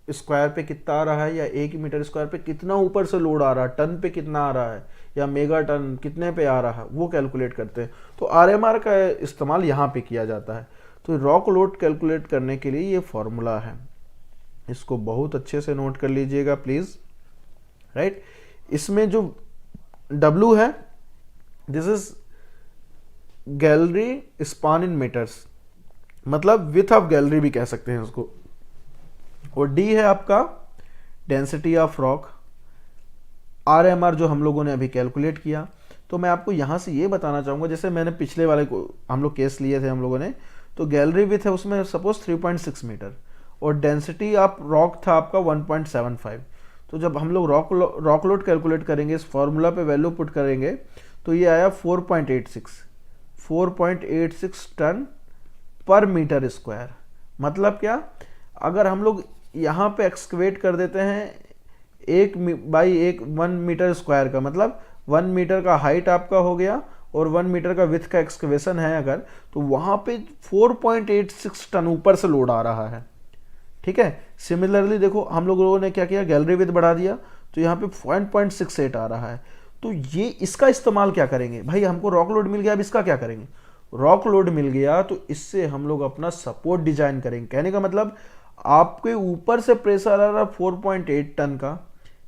स्क्वायर पे कितना आ रहा है, या 1 मीटर स्क्वायर पे कितना ऊपर से लोड आ रहा है, टन पे कितना आ रहा है, या मेगा टन कितने पे आ रहा है, वो कैलकुलेट करते हैं। तो RMR का इस्तेमाल यहाँ पे किया जाता है। तो रॉक लोड कैलकुलेट करने के लिए ये फॉर्मूला है, इसको बहुत अच्छे से नोट कर लीजिएगा प्लीज, राइट। इसमें जो W है, this is gallery span in metres, मतलब विथ ऑफ गैलरी भी कह सकते हैं उसको, और D है आपका डेंसिटी ऑफ रॉक। RMR जो हम लोगों ने अभी कैलकुलेट किया, तो मैं आपको यहाँ से ये बताना चाहूँगा, जैसे मैंने पिछले वाले को हम लोग केस लिए थे हम लोगों ने, तो गैलरी विथ है उसमें सपोज 3.6 मीटर, और डेंसिटी ऑफ रॉक था आपका 1.75। तो जब हम लोग रॉक लोड कैलकुलेट करेंगे, इस फॉर्मूला पे वैल्यू पुट करेंगे, तो ये आया 4.86 टन पर मीटर स्क्वायर। मतलब क्या, अगर हम लोग यहाँ पे एक्सकवेट कर देते हैं 1 मीटर स्क्वायर का, मतलब 1 मीटर का हाइट आपका हो गया और 1 मीटर का विथ का एक्सकवेशन है अगर, तो वहाँ पे 4.86 टन ऊपर से लोड आ रहा है, ठीक है। सिमिलरली देखो हम लोगों ने क्या किया, गैलरी विथ बढ़ा दिया, तो यहाँ पे 0.68 आ रहा है। तो ये इसका इस्तेमाल क्या करेंगे भाई, हमको रॉक लोड मिल गया, अब इसका क्या करेंगे, रॉक लोड मिल गया तो इससे हम लोग अपना सपोर्ट डिजाइन करेंगे। कहने का मतलब आपके ऊपर से प्रेशर आ रहा 4.8 टन का,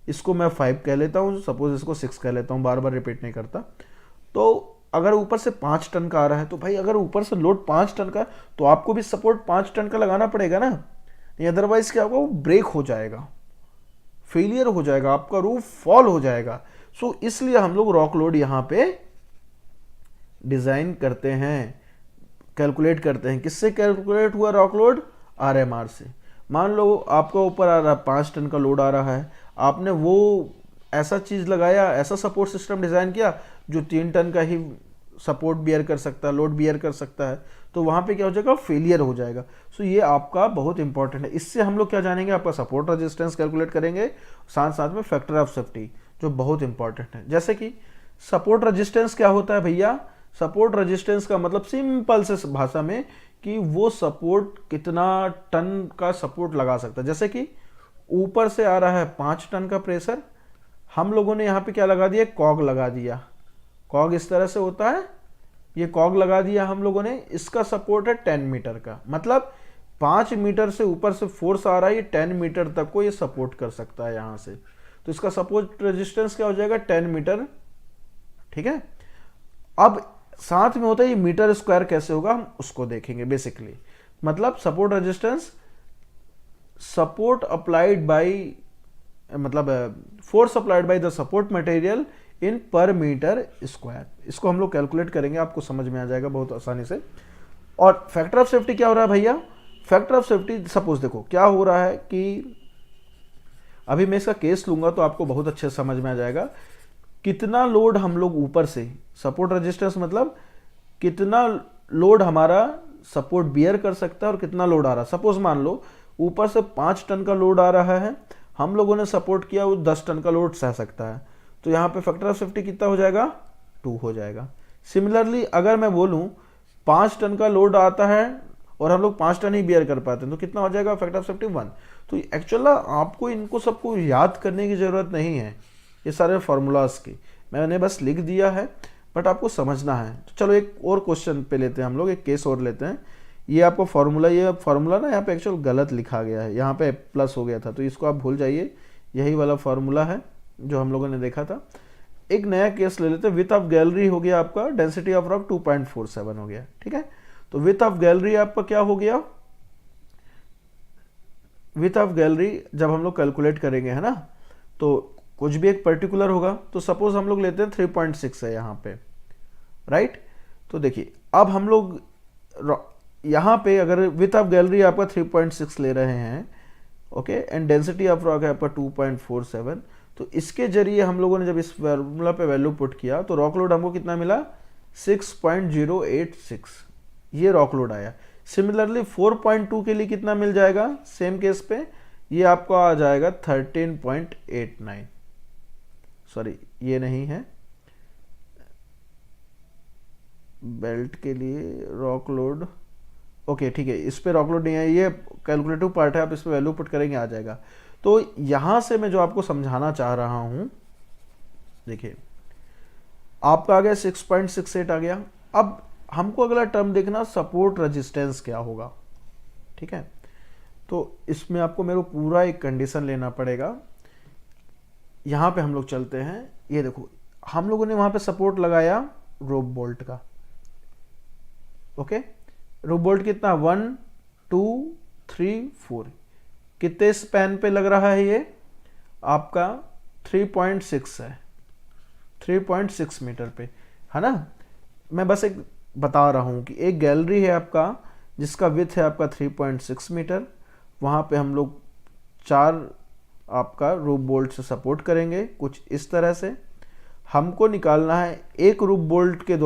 इसको मैं 5 कह लेता हूँ, सपोज इसको 6 कह लेता हूँ, बार बार रिपीट नहीं करता। तो अगर ऊपर से 5 टन का आ रहा है, तो भाई अगर ऊपर से लोड 5 टन का, तो आपको भी सपोर्ट 5 टन का लगाना पड़ेगा ना, नहीं अदरवाइज क्या होगा, वो ब्रेक हो जाएगा, फेलियर हो जाएगा, आपका रूफ फॉल हो जाएगा। सो इसलिए हम लोग रॉक लोड यहाँ पे डिजाइन करते हैं, कैलकुलेट करते हैं। किससे कैलकुलेट हुआ रॉक लोड, RMR से। मान लो आपका ऊपर आ रहा 5 टन का लोड आ रहा है, आपने वो ऐसा चीज लगाया, ऐसा सपोर्ट सिस्टम डिजाइन किया जो 3 टन का ही सपोर्ट बियर कर सकता है, लोड बियर कर सकता है, तो वहाँ पे क्या हो जाएगा, फेलियर हो जाएगा। सो ये आपका बहुत इंपॉर्टेंट है। इससे हम लोग क्या जानेंगे, आपका सपोर्ट रेजिस्टेंस कैलकुलेट करेंगे, साथ साथ में फैक्टर ऑफ सेफ्टी जो बहुत इंपॉर्टेंट है। जैसे कि सपोर्ट रेजिस्टेंस क्या होता है भैया, सपोर्ट रेजिस्टेंस का मतलब सिंपल से भाषा में कि वो सपोर्ट कितना टन का सपोर्ट लगा सकता है। जैसे कि ऊपर से आ रहा है 5 टन का प्रेशर, हम लोगों ने यहाँ पे क्या लगा दिया, कॉग लगा दिया। कॉग इस तरह से होता है, ये कॉग लगा दिया हम लोगों ने, इसका सपोर्ट है 10 मीटर का, मतलब 5 मीटर से ऊपर से फोर्स आ रहा है, ये 10 मीटर तक को ये सपोर्ट कर सकता है यहाँ से, तो इसका सपोर्ट रेजिस्टेंस क्या हो जाएगा, 10 मीटर। ठीक है, अब साथ में होता है ये मीटर स्क्वायर कैसे होगा, हम उसको देखेंगे बेसिकली। मतलब support resistance, support applied by, मतलब force applied by the support material in per metre square, इसको हम लोग कैलकुलेट करेंगे, आपको समझ में आ जाएगा बहुत आसानी से। और फैक्टर ऑफ सेफ्टी क्या हो रहा है भैया, फैक्टर ऑफ सेफ्टी सपोज देखो क्या हो रहा है कि अभी मैं इसका केस लूंगा तो आपको बहुत अच्छे से समझ में आ जाएगा। कितना लोड हम लोग ऊपर से, सपोर्ट रेजिस्टेंस मतलब कितना लोड हमारा सपोर्ट बियर कर सकता है और कितना लोड आ रहा है। सपोज मान लो ऊपर से 5 टन का लोड आ रहा है, हम लोगों ने सपोर्ट किया, वो 10 टन का लोड सह सकता है, तो यहाँ पे फैक्टर ऑफ सेफ्टी कितना हो जाएगा, 2 हो जाएगा। सिमिलरली अगर मैं बोलूँ 5 टन का लोड आता है और हम लोग 5 टन ही बियर कर पाते हैं, तो कितना हो जाएगा, फैक्टर ऑफ सेफ्टी 1। तो एक्चुअल आपको इनको सबको याद करने की ज़रूरत नहीं है, ये सारे फार्मूलाज की मैंने बस लिख दिया है, बट आपको समझना है। तो चलो एक और क्वेश्चन पे लेते हैं हम लोग, एक केस और लेते हैं। ये आपको फार्मूला, ये फार्मूला ना यहाँ पे एक्चुअल गलत लिखा गया है, यहाँ पे प्लस हो गया था, तो इसको आप भूल जाइए, यही वाला फार्मूला है जो हम लोगों ने देखा था। एक नया केस ले लेते हैं, विथ ऑफ गैलरी हो गया आपका, डेंसिटी ऑफ रॉक 2.47 हो गया। ठीक है, तो विथ ऑफ गैलरी आपका क्या हो गया, विथ ऑफ गैलरी जब हम लोग कैलकुलेट करेंगे है ना, तो कुछ भी एक पर्टिकुलर होगा, तो सपोज हम लोग लेते हैं 3.6 है यहाँ पे, राइट। तो देखिए अब हम लोग यहाँ पे अगर विथ ऑफ गैलरी आपका 3.6 ले रहे हैं, okay, and density of rock है आपका 2.47, तो इसके जरिए हम लोगों ने जब इस फार्मूला पे वैल्यू पुट किया तो रॉक लोड हमको कितना मिला, 6.086, ये रॉक लोड आया। सिमिलरली 4.2 के लिए कितना मिल जाएगा, सेम केस पे ये आपको आ जाएगा 13.89, सॉरी ये नहीं है, बेल्ट के लिए रॉक लोड, ओके ठीक है, इस पे रॉक लोड नहीं है, ये कैलकुलेटिव पार्ट है, आप इस पे वैल्यू पुट करेंगे आ जाएगा। तो यहां से मैं जो आपको समझाना चाह रहा हूं, देखिए आपका आ गया 6.68 आ गया। अब हमको अगला टर्म देखना, सपोर्ट रेजिस्टेंस क्या होगा। ठीक है, तो इसमें आपको मेरे को पूरा एक कंडीशन लेना पड़ेगा। यहां पे हम लोग चलते हैं, ये देखो हम लोगों ने वहां पे सपोर्ट लगाया रोप बोल्ट का, ओके, रोप बोल्ट कितना 1 2 3 4, कितने स्पैन पे लग रहा है ये आपका 3.6 है, 3.6 मीटर पे है ना। मैं बस एक बता रहा हूं कि एक गैलरी है आपका जिसका विथ है आपका 3.6 मीटर, वहां पे हम लोग 4 आपका रूप बोल्ट से सपोर्ट करेंगे, कुछ इस तरह से। हमको निकालना है एक रूप बोल्ट के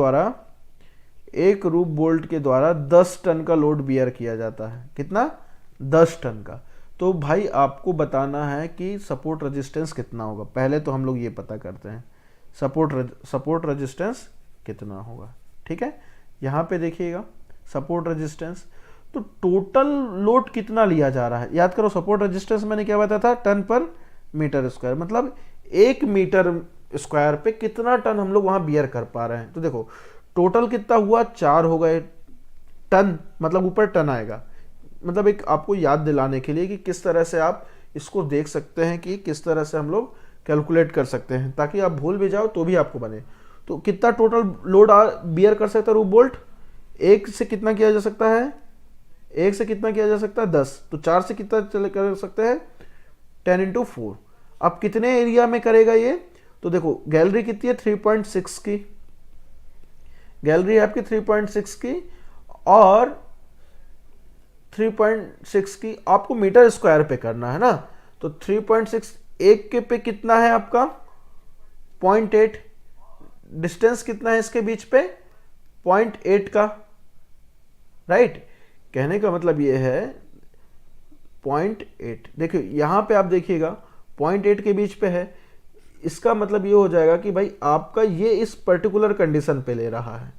द्वारा 10 टन का लोड बियर किया जाता है, कितना, 10 टन का। तो भाई आपको बताना है कि सपोर्ट रेजिस्टेंस कितना होगा। पहले तो हम लोग ये पता करते हैं सपोर्ट रेजिस्टेंस कितना होगा। ठीक है, यहाँ पे देखिएगा सपोर्ट रेजिस्टेंस, तो टोटल लोड कितना लिया जा रहा है, याद करो सपोर्ट रेजिस्टेंस मैंने क्या बताया था, टन पर मीटर स्क्वायर, मतलब 1 मीटर स्क्वायर पे कितना टन हम लोग वहां बियर कर पा रहे हैं। तो देखो टोटल कितना हुआ, 4 हो गए टन, मतलब ऊपर टन आएगा। मतलब एक आपको याद दिलाने के लिए कि किस तरह से आप इसको देख सकते हैं, कि किस तरह से हम लोग कैलकुलेट कर सकते हैं, ताकि आप भूल भी जाओ तो भी आपको बने। तो कितना टोटल लोड बियर कर सकता है रूप बोल्ट, 1 से कितना किया जा सकता है, 1 से कितना किया जा सकता है 10, तो 4 से कितना कर सकते हैं 10 × 4। अब कितने एरिया में करेगा ये, तो देखो गैलरी कितनी है 3.6 की, गैलरी है आपकी 3.6 की, और 3.6 की आपको मीटर स्क्वायर पे करना है ना। तो 3.6 एक के पे कितना है आपका 0.8, डिस्टेंस कितना है इसके बीच पे 0.8 का, राइट। कहने का मतलब ये है 0.8, देखिए यहां पे आप देखिएगा 0.8 के बीच पे है, इसका मतलब ये हो जाएगा कि भाई आपका ये इस पर्टिकुलर कंडीशन पे ले रहा है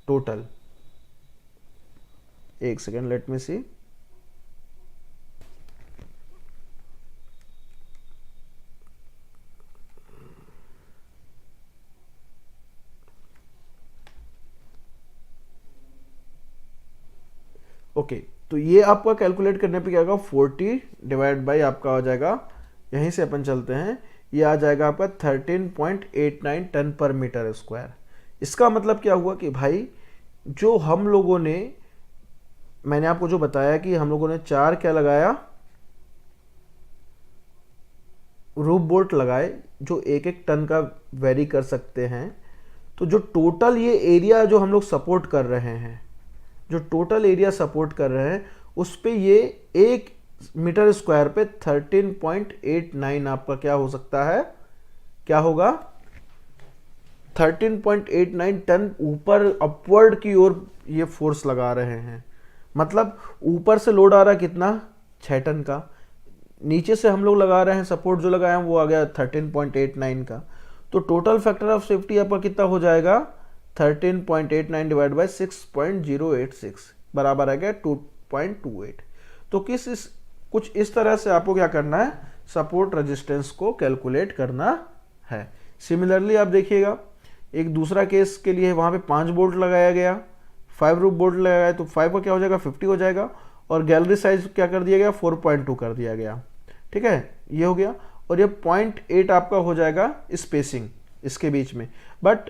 टोटल। एक सेकेंड, लेट मी सी। ओके, तो ये आपका कैलकुलेट करने पे क्या होगा, 40 डिवाइड बाई आपका हो जाएगा, यहीं से अपन चलते हैं, ये आ जाएगा आपका 13.89 टन पर मीटर स्क्वायर। इसका मतलब क्या हुआ कि भाई जो हम लोगों ने, मैंने आपको जो बताया कि हम लोगों ने 4 क्या लगाया, रूफ बोल्ट लगाए जो एक एक टन का वेरी कर सकते हैं। तो जो टोटल ये एरिया जो हम लोग सपोर्ट कर रहे हैं, जो टोटल एरिया सपोर्ट कर रहे हैं उस पे ये 1 मीटर स्क्वायर पे 13.89 आपका क्या हो सकता है, क्या होगा, 13.89 टन ऊपर अपवर्ड की ओर ये फोर्स लगा रहे हैं। मतलब ऊपर से लोड आ रहा है कितना, 6 टन का, नीचे से हम लोग लगा रहे हैं सपोर्ट जो लगाए हैं वो आ गया 13.89 का। तो टोटल फैक्टर ऑफ सेफ्टी आपका कितना हो जाएगा, 13.89 डिवाइड बाई 6.086 बराबर आ गया 2.28। तो कुछ इस तरह से आपको क्या करना है, सपोर्ट रेजिस्टेंस को कैलकुलेट करना है। सिमिलरली आप देखिएगा एक दूसरा केस के लिए वहां पे 5 बोल्ट लगाया गया, 5 रूफ बोल्ट लगाया, तो 5 का क्या हो जाएगा, 50 हो जाएगा, और गैलरी साइज क्या कर दिया गया, 4.2 कर दिया गया, ठीक है, ये हो गया। और ये 0.8 आपका हो जाएगा स्पेसिंग इसके बीच में। बट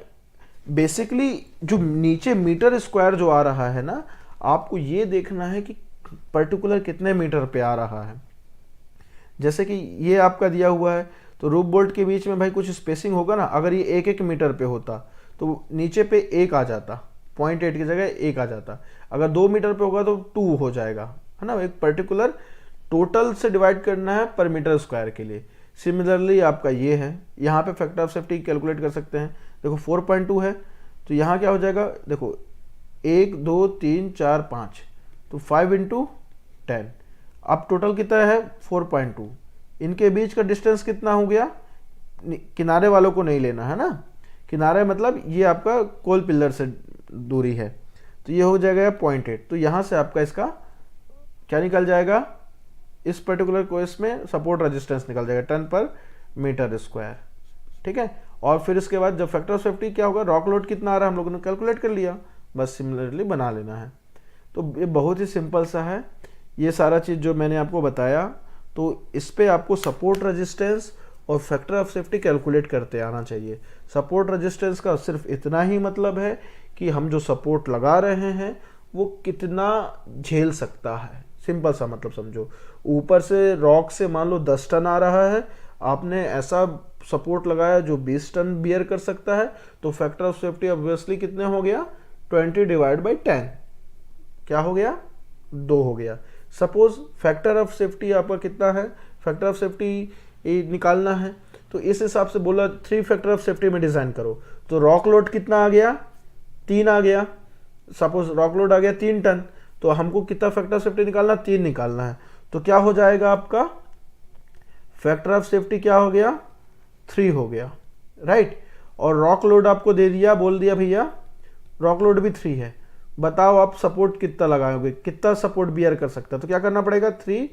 बेसिकली जो नीचे मीटर स्क्वायर जो आ रहा है ना, आपको ये देखना है कि पर्टिकुलर कितने मीटर पे आ रहा है। जैसे कि ये आपका दिया हुआ है, तो रूफ बोल्ट के बीच में भाई कुछ स्पेसिंग होगा ना, अगर ये 1-1 मीटर पे होता तो नीचे पे 1 आ जाता, 0.8 की जगह 1 आ जाता। अगर 2 मीटर पे होगा तो 2 हो जाएगा, है ना। एक पर्टिकुलर टोटल से डिवाइड करना है पर मीटर स्क्वायर के लिए। सिमिलरली आपका ये है, यहाँ पे फैक्टर ऑफ सेफ्टी कैलकुलेट कर सकते हैं। देखो 4.2 है, तो यहाँ क्या हो जाएगा, देखो 1 2 3 4 5, तो 5 इंटू 10, अब टोटल कितना है 4.2। इनके बीच का डिस्टेंस कितना हो गया, किनारे वालों को नहीं लेना है ना, किनारे मतलब ये आपका कोल पिलर से दूरी है, तो ये हो जाएगा 0.8। तो यहाँ से आपका इसका क्या निकल जाएगा, इस पर्टिकुलर केस में सपोर्ट रेजिस्टेंस निकल जाएगा टन पर मीटर स्क्वायर, ठीक है। और फिर इसके बाद जब फैक्टर ऑफ सेफ्टी क्या होगा, रॉक लोड कितना आ रहा है हम लोगों ने कैलकुलेट कर लिया, बस सिमिलरली बना लेना है। तो ये बहुत ही सिंपल सा है ये सारा चीज़ जो मैंने आपको बताया। तो इस पे आपको सपोर्ट रेजिस्टेंस और फैक्टर ऑफ सेफ्टी कैलकुलेट करते आना चाहिए। सपोर्ट रेजिस्टेंस का सिर्फ इतना ही मतलब है कि हम जो सपोर्ट लगा रहे हैं वो कितना झेल सकता है, सिंपल सा मतलब समझो। ऊपर से रॉक से मान लो 10 टन आ रहा है, आपने ऐसा सपोर्ट लगाया जो 20 टन बियर कर सकता है, तो फैक्टर ऑफ सेफ्टी ऑब्वियसली कितने हो गया, 20 डिवाइड बाई 10, क्या हो गया, 2 हो गया। सपोज फैक्टर ऑफ सेफ्टी आपका कितना है, फैक्टर ऑफ सेफ्टी निकालना है, तो इस हिसाब से बोला 3 फैक्टर ऑफ सेफ्टी में डिजाइन करो, तो रॉक लोड कितना आ गया, 3 आ गया। सपोज रॉक लोड आ गया 3 टन, तो हमको कितना फैक्टर ऑफ सेफ्टी निकालना, 3 निकालना है, तो क्या हो जाएगा आपका फैक्टर ऑफ सेफ्टी क्या हो गया, 3 हो गया, राइट। और रॉक लोड आपको दे दिया, बोल दिया भैया रॉक लोड भी 3 है, बताओ आप सपोर्ट कितना लगाओगे, कितना सपोर्ट बियर कर सकता है, तो क्या करना पड़ेगा, 3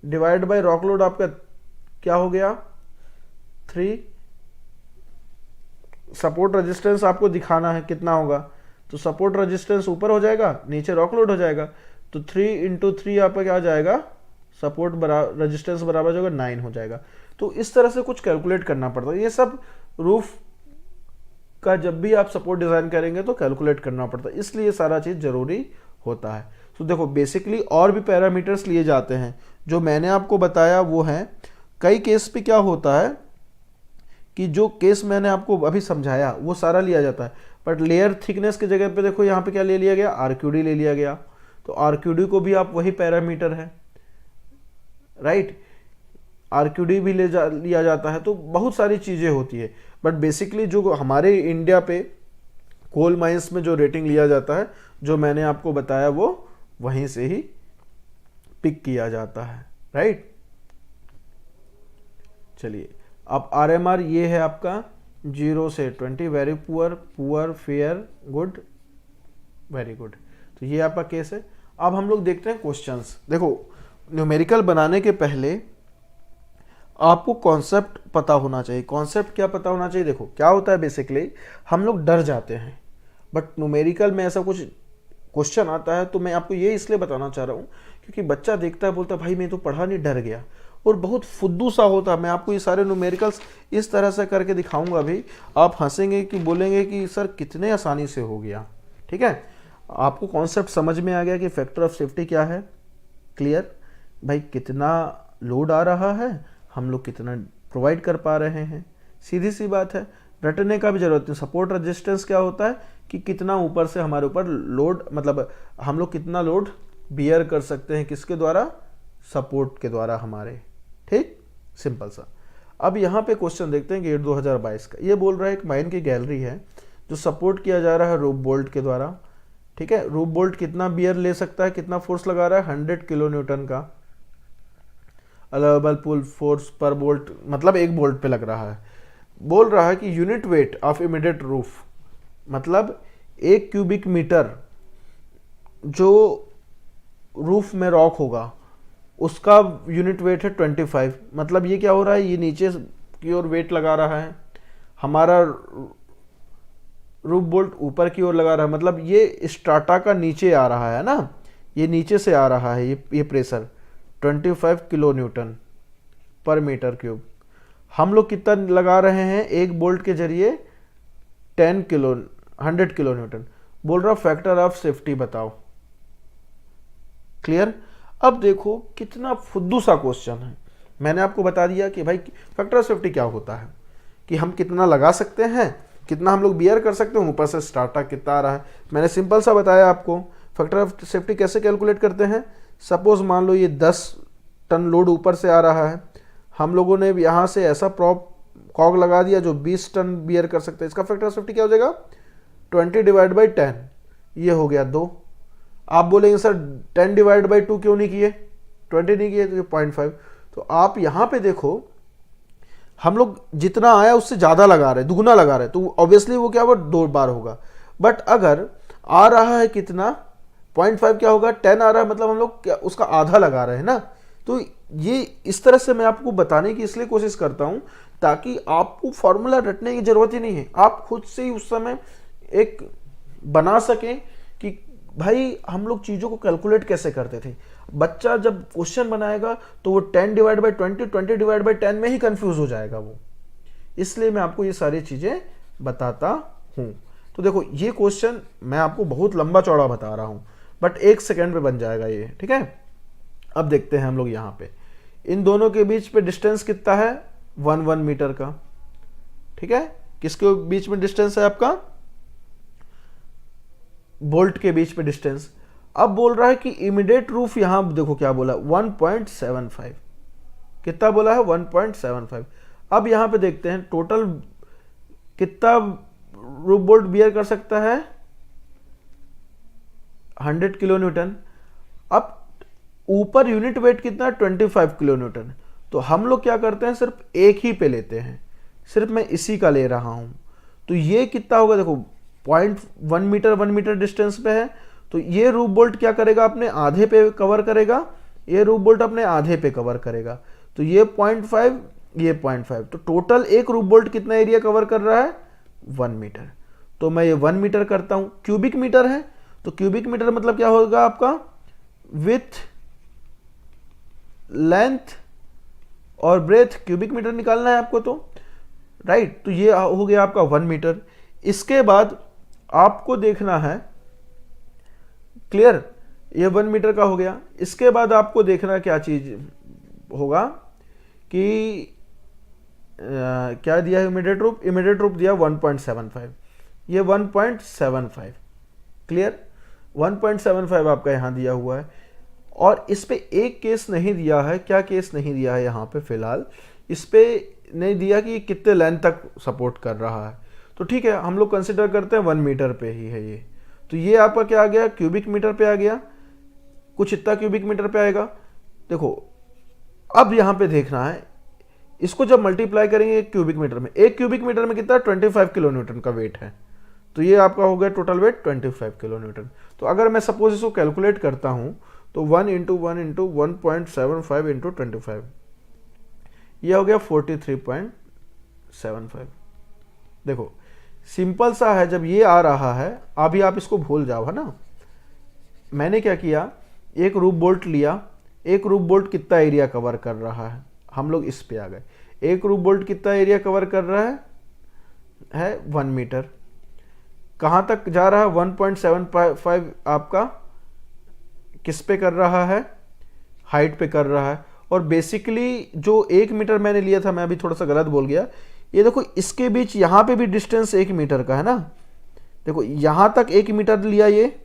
डिवाइड बाई रॉक लोड आपका क्या हो गया, 3। सपोर्ट रेजिस्टेंस आपको दिखाना है कितना होगा, तो सपोर्ट रेजिस्टेंस ऊपर हो जाएगा, नीचे रॉक लोड हो जाएगा, तो 3 इंटू 3 आपका क्या आ जाएगा, सपोर्ट रेजिस्टेंस बराबर जो होगा 9 हो जाएगा। तो इस तरह से कुछ कैलकुलेट करना पड़ता है। ये सब रूफ का जब भी आप सपोर्ट डिजाइन करेंगे तो कैलकुलेट करना पड़ता है, इसलिए सारा चीज जरूरी होता है। तो देखो बेसिकली और भी पैरामीटर्स लिए जाते हैं, जो मैंने आपको बताया वो है। कई केस पे क्या होता है कि जो केस मैंने आपको अभी समझाया वो सारा लिया जाता है, बट लेयर थिकनेस की जगह पे देखो यहाँ पे क्या ले लिया गया, आरक्यूडी ले लिया गया, तो आरक्यूडी को भी आप वही पैरामीटर है, राइट, आरक्यूडी भी लिया जाता है। तो बहुत सारी चीज़ें होती है, बट बेसिकली जो हमारे इंडिया पे कोल माइंस में जो रेटिंग लिया जाता है, जो मैंने आपको बताया वो वहीं से ही पिक किया जाता है, राइट। चलिए अब RMR ये है आपका 0 से 20, very poor, poor, fair, good, very good. तो ये आपका केस है। अब हम लोग देखते हैं क्वेश्चंस। देखो न्यूमेरिकल बनाने के पहले आपको कॉन्सेप्ट पता होना चाहिए। कॉन्सेप्ट क्या पता होना चाहिए? देखो क्या होता है, बेसिकली हम लोग डर जाते हैं, बट न्यूमेरिकल में ऐसा कुछ क्वेश्चन आता है तो मैं आपको ये इसलिए बताना चाह रहा हूँ क्योंकि बच्चा देखता है, बोलता है भाई मैं तो पढ़ा नहीं, डर गया, और बहुत फुद्दू सा होता है। मैं आपको ये सारे न्यूमेरिकल्स इस तरह से करके दिखाऊंगा अभी, आप हंसेंगे कि बोलेंगे कि सर कितने आसानी से हो गया। ठीक है, आपको कॉन्सेप्ट समझ में आ गया कि फैक्टर ऑफ सेफ्टी क्या है, क्लियर भाई, कितना लोड आ रहा है, हम लोग कितना प्रोवाइड कर पा रहे हैं, सीधी सी बात है, रटने का भी जरूरत नहीं। सपोर्ट रेजिस्टेंस क्या होता है कि कितना ऊपर से हमारे ऊपर लोड, मतलब हम लोग कितना लोड बियर कर सकते हैं, किसके द्वारा, सपोर्ट के द्वारा हमारे। ठीक, सिंपल सा। अब यहाँ पे क्वेश्चन देखते हैं गेट 2022 का। ये बोल रहा है एक माइन की गैलरी है जो सपोर्ट किया जा रहा है रूफ बोल्ट के द्वारा। ठीक है, रूफ बोल्ट कितना बियर ले सकता है, कितना फोर्स लगा रहा है, 100 किलो न्यूटन का अलाउएबल पुल फोर्स पर बोल्ट, मतलब एक बोल्ट पे लग रहा है। बोल रहा है कि unit weight of immediate roof, मतलब 1 क्यूबिक मीटर जो रूफ में रॉक होगा उसका यूनिट वेट है 25। मतलब ये क्या हो रहा है, ये नीचे की ओर वेट लगा रहा है, हमारा रूफ बोल्ट ऊपर की ओर लगा रहा है, मतलब ये स्ट्राटा का नीचे आ रहा है ना, ये नीचे से आ रहा है, ये प्रेशर 25 किलो न्यूटन पर मीटर क्यूब। हम लोग कितना लगा रहे हैं एक बोल्ट के जरिए, 100 किलो न्यूटन। बोल रहा फैक्टर ऑफ सेफ्टी बताओ, क्लियर। अब देखो कितना फुद्दू सा क्वेश्चन है। मैंने आपको बता दिया कि भाई फैक्टर ऑफ सेफ्टी क्या होता है, कि हम कितना लगा सकते हैं, कितना हम लोग बियर कर सकते हैं, ऊपर से स्टार्टा कितना आ रहा है। मैंने सिंपल सा बताया आपको फैक्टर ऑफ सेफ्टी कैसे कैलकुलेट करते हैं। सपोज मान लो ये 10 टन लोड ऊपर से आ रहा है, हम लोगों ने यहाँ से ऐसा प्रॉप कॉग लगा दिया जो 20 टन बियर कर सकते हैं। इसका फैक्टर ऑफ सेफ्टी क्या हो जाएगा, 20 डिवाइड बाई 10, ये हो गया 2। आप बोलेंगे सर 10 डिवाइड बाई 2 क्यों नहीं किए, 20 नहीं किए, तो ये 0.5। तो आप यहाँ पे देखो हम लोग जितना आया उससे ज़्यादा लगा रहे, दुगुना लगा रहे, तो ऑब्वियसली वो क्या होगा, 2 बार होगा। बट अगर आ रहा है कितना, 0.5 क्या होगा, 10 आ रहा है, मतलब हम लोग क्या उसका आधा लगा रहे हैं ना। तो ये इस तरह से मैं आपको बताने की इसलिए कोशिश करता हूँ ताकि आपको फॉर्मूला रटने की जरूरत ही नहीं है, आप खुद से ही उस समय एक बना सकें कि भाई हम लोग चीज़ों को कैलकुलेट कैसे करते थे। बच्चा जब क्वेश्चन बनाएगा तो वो 10 डिवाइड बाई 20, 20 डिवाइड बाई 10 में ही कंफ्यूज हो जाएगा वो, इसलिए मैं आपको ये सारी चीज़ें बताता हूँ। तो देखो ये क्वेश्चन मैं आपको बहुत लंबा चौड़ा बता रहा हूँ, बट 1 सेकेंड में बन जाएगा ये, ठीक है। अब देखते हैं हम लोग यहाँ पे इन दोनों के बीच पे डिस्टेंस कितना है, 1 मीटर का, ठीक है। किसके बीच में डिस्टेंस है आपका, बोल्ट के बीच पे डिस्टेंस। अब बोल रहा है कि इमीडिएट रूफ, यहां देखो क्या बोला, 1.75, कितना बोला है, 1.75। अब यहां पे देखते हैं टोटल कितना रूफ बोल्ट बियर कर सकता है, 100 किलो न्यूटन। अब ऊपर यूनिट वेट कितना, 25 किलो न्यूटन। तो हम लोग क्या करते हैं, सिर्फ एक ही पे लेते हैं, सिर्फ मैं इसी का ले रहा हूं। तो ये कितना होगा, देखो 0.1 मीटर 1 मीटर डिस्टेंस पे है, तो ये रूफ बोल्ट क्या करेगा, अपने आधे पे कवर करेगा, ये रूफ बोल्ट अपने आधे पे कवर करेगा। तो ये 0.5, ये 0.5, तो टोटल एक रूफ बोल्ट कितना एरिया कवर कर रहा है, 1 मीटर। तो मैं ये 1 मीटर करता हूं, क्यूबिक मीटर है, तो क्यूबिक मीटर मतलब क्या होगा आपका, विथ लेंथ और ब्रेथ, क्यूबिक मीटर निकालना है आपको, तो राइट। तो ये हो गया आपका 1 मीटर। इसके बाद आपको देखना है, क्लियर, ये 1 मीटर का हो गया। इसके बाद आपको देखना क्या चीज होगा कि क्या दिया है इमीडिएट रूप, इमीडिएट रूप दिया 1.75, ये 1.75, क्लियर, 1.75 आपका यहां दिया हुआ है। और इस पे एक केस नहीं दिया है, क्या केस नहीं दिया है यहाँ पे फिलहाल, इस पे नहीं दिया कि कितने लेंथ तक सपोर्ट कर रहा है। तो ठीक है, हम लोग कंसिडर करते हैं 1 मीटर पे ही है ये। तो ये आपका क्या आ गया, क्यूबिक मीटर पे आ गया, कुछ इतना क्यूबिक मीटर पे आएगा। देखो अब यहाँ पे देखना है, इसको जब मल्टीप्लाई करेंगे एक क्यूबिक मीटर में, एक क्यूबिक मीटर में कितना 25 किलो न्यूटन का वेट है, तो ये आपका हो गया टोटल वेट 25 किलो न्यूटन। तो अगर मैं सपोज इसको कैलकुलेट करता हूं तो 1 इंटू 1 इंटू 1.75 इंटू 25, ये हो गया 43.75। देखो सिंपल सा है, जब ये आ रहा है अभी आप इसको भूल जाओ, है ना। मैंने क्या किया, एक रूफ बोल्ट लिया, एक रूफ बोल्ट कितना एरिया कवर कर रहा है, हम लोग इस पे आ गए। एक रूफ बोल्ट कितना एरिया कवर कर रहा है 1 मीटर। कहाँ तक जा रहा है, 1.75 आपका किस पे कर रहा है, हाइट पे कर रहा है। और बेसिकली जो 1 मीटर मैंने लिया था, मैं अभी थोड़ा सा गलत बोल गया, ये देखो इसके बीच यहाँ पे भी डिस्टेंस 1 मीटर का है ना। देखो यहाँ तक 1 मीटर लिया ये,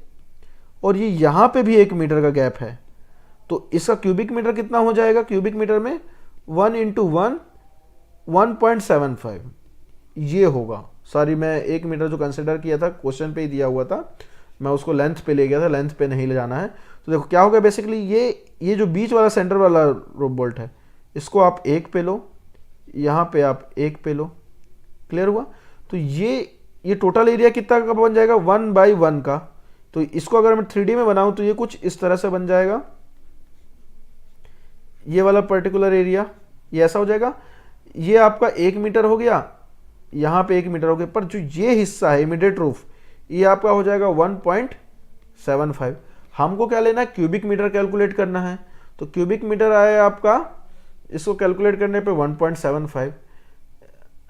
और ये यहाँ पे भी 1 मीटर का गैप है, तो इसका क्यूबिक मीटर कितना हो जाएगा, क्यूबिक मीटर में 1 इंटू 1 1.75 ये होगा। सॉरी, मैं 1 मीटर जो कंसिडर किया था क्वेश्चन पे ही दिया हुआ था, मैं उसको लेंथ पे ले गया था, लेंथ पे नहीं ले जाना है। तो देखो क्या होगा, बेसिकली ये जो बीच वाला सेंटर वाला रोप बोल्ट है, इसको आप 1 पे लो, यहाँ पे आप 1 पे लो, क्लियर हुआ। तो ये टोटल एरिया कितना का बन जाएगा, 1/1 का। तो इसको अगर मैं 3D में बनाऊं तो ये कुछ इस तरह से बन जाएगा, ये वाला पर्टिकुलर एरिया ये ऐसा हो जाएगा। ये आपका 1 मीटर हो गया, यहाँ पे 1 मीटर हो गया, पर जो ये हिस्सा है इमीडिएट रूफ, ये आपका हो जाएगा 1.75। हमको क्या लेना है, क्यूबिक मीटर कैलकुलेट करना है। तो क्यूबिक मीटर आया आपका, इसको कैलकुलेट करने पे 1.75,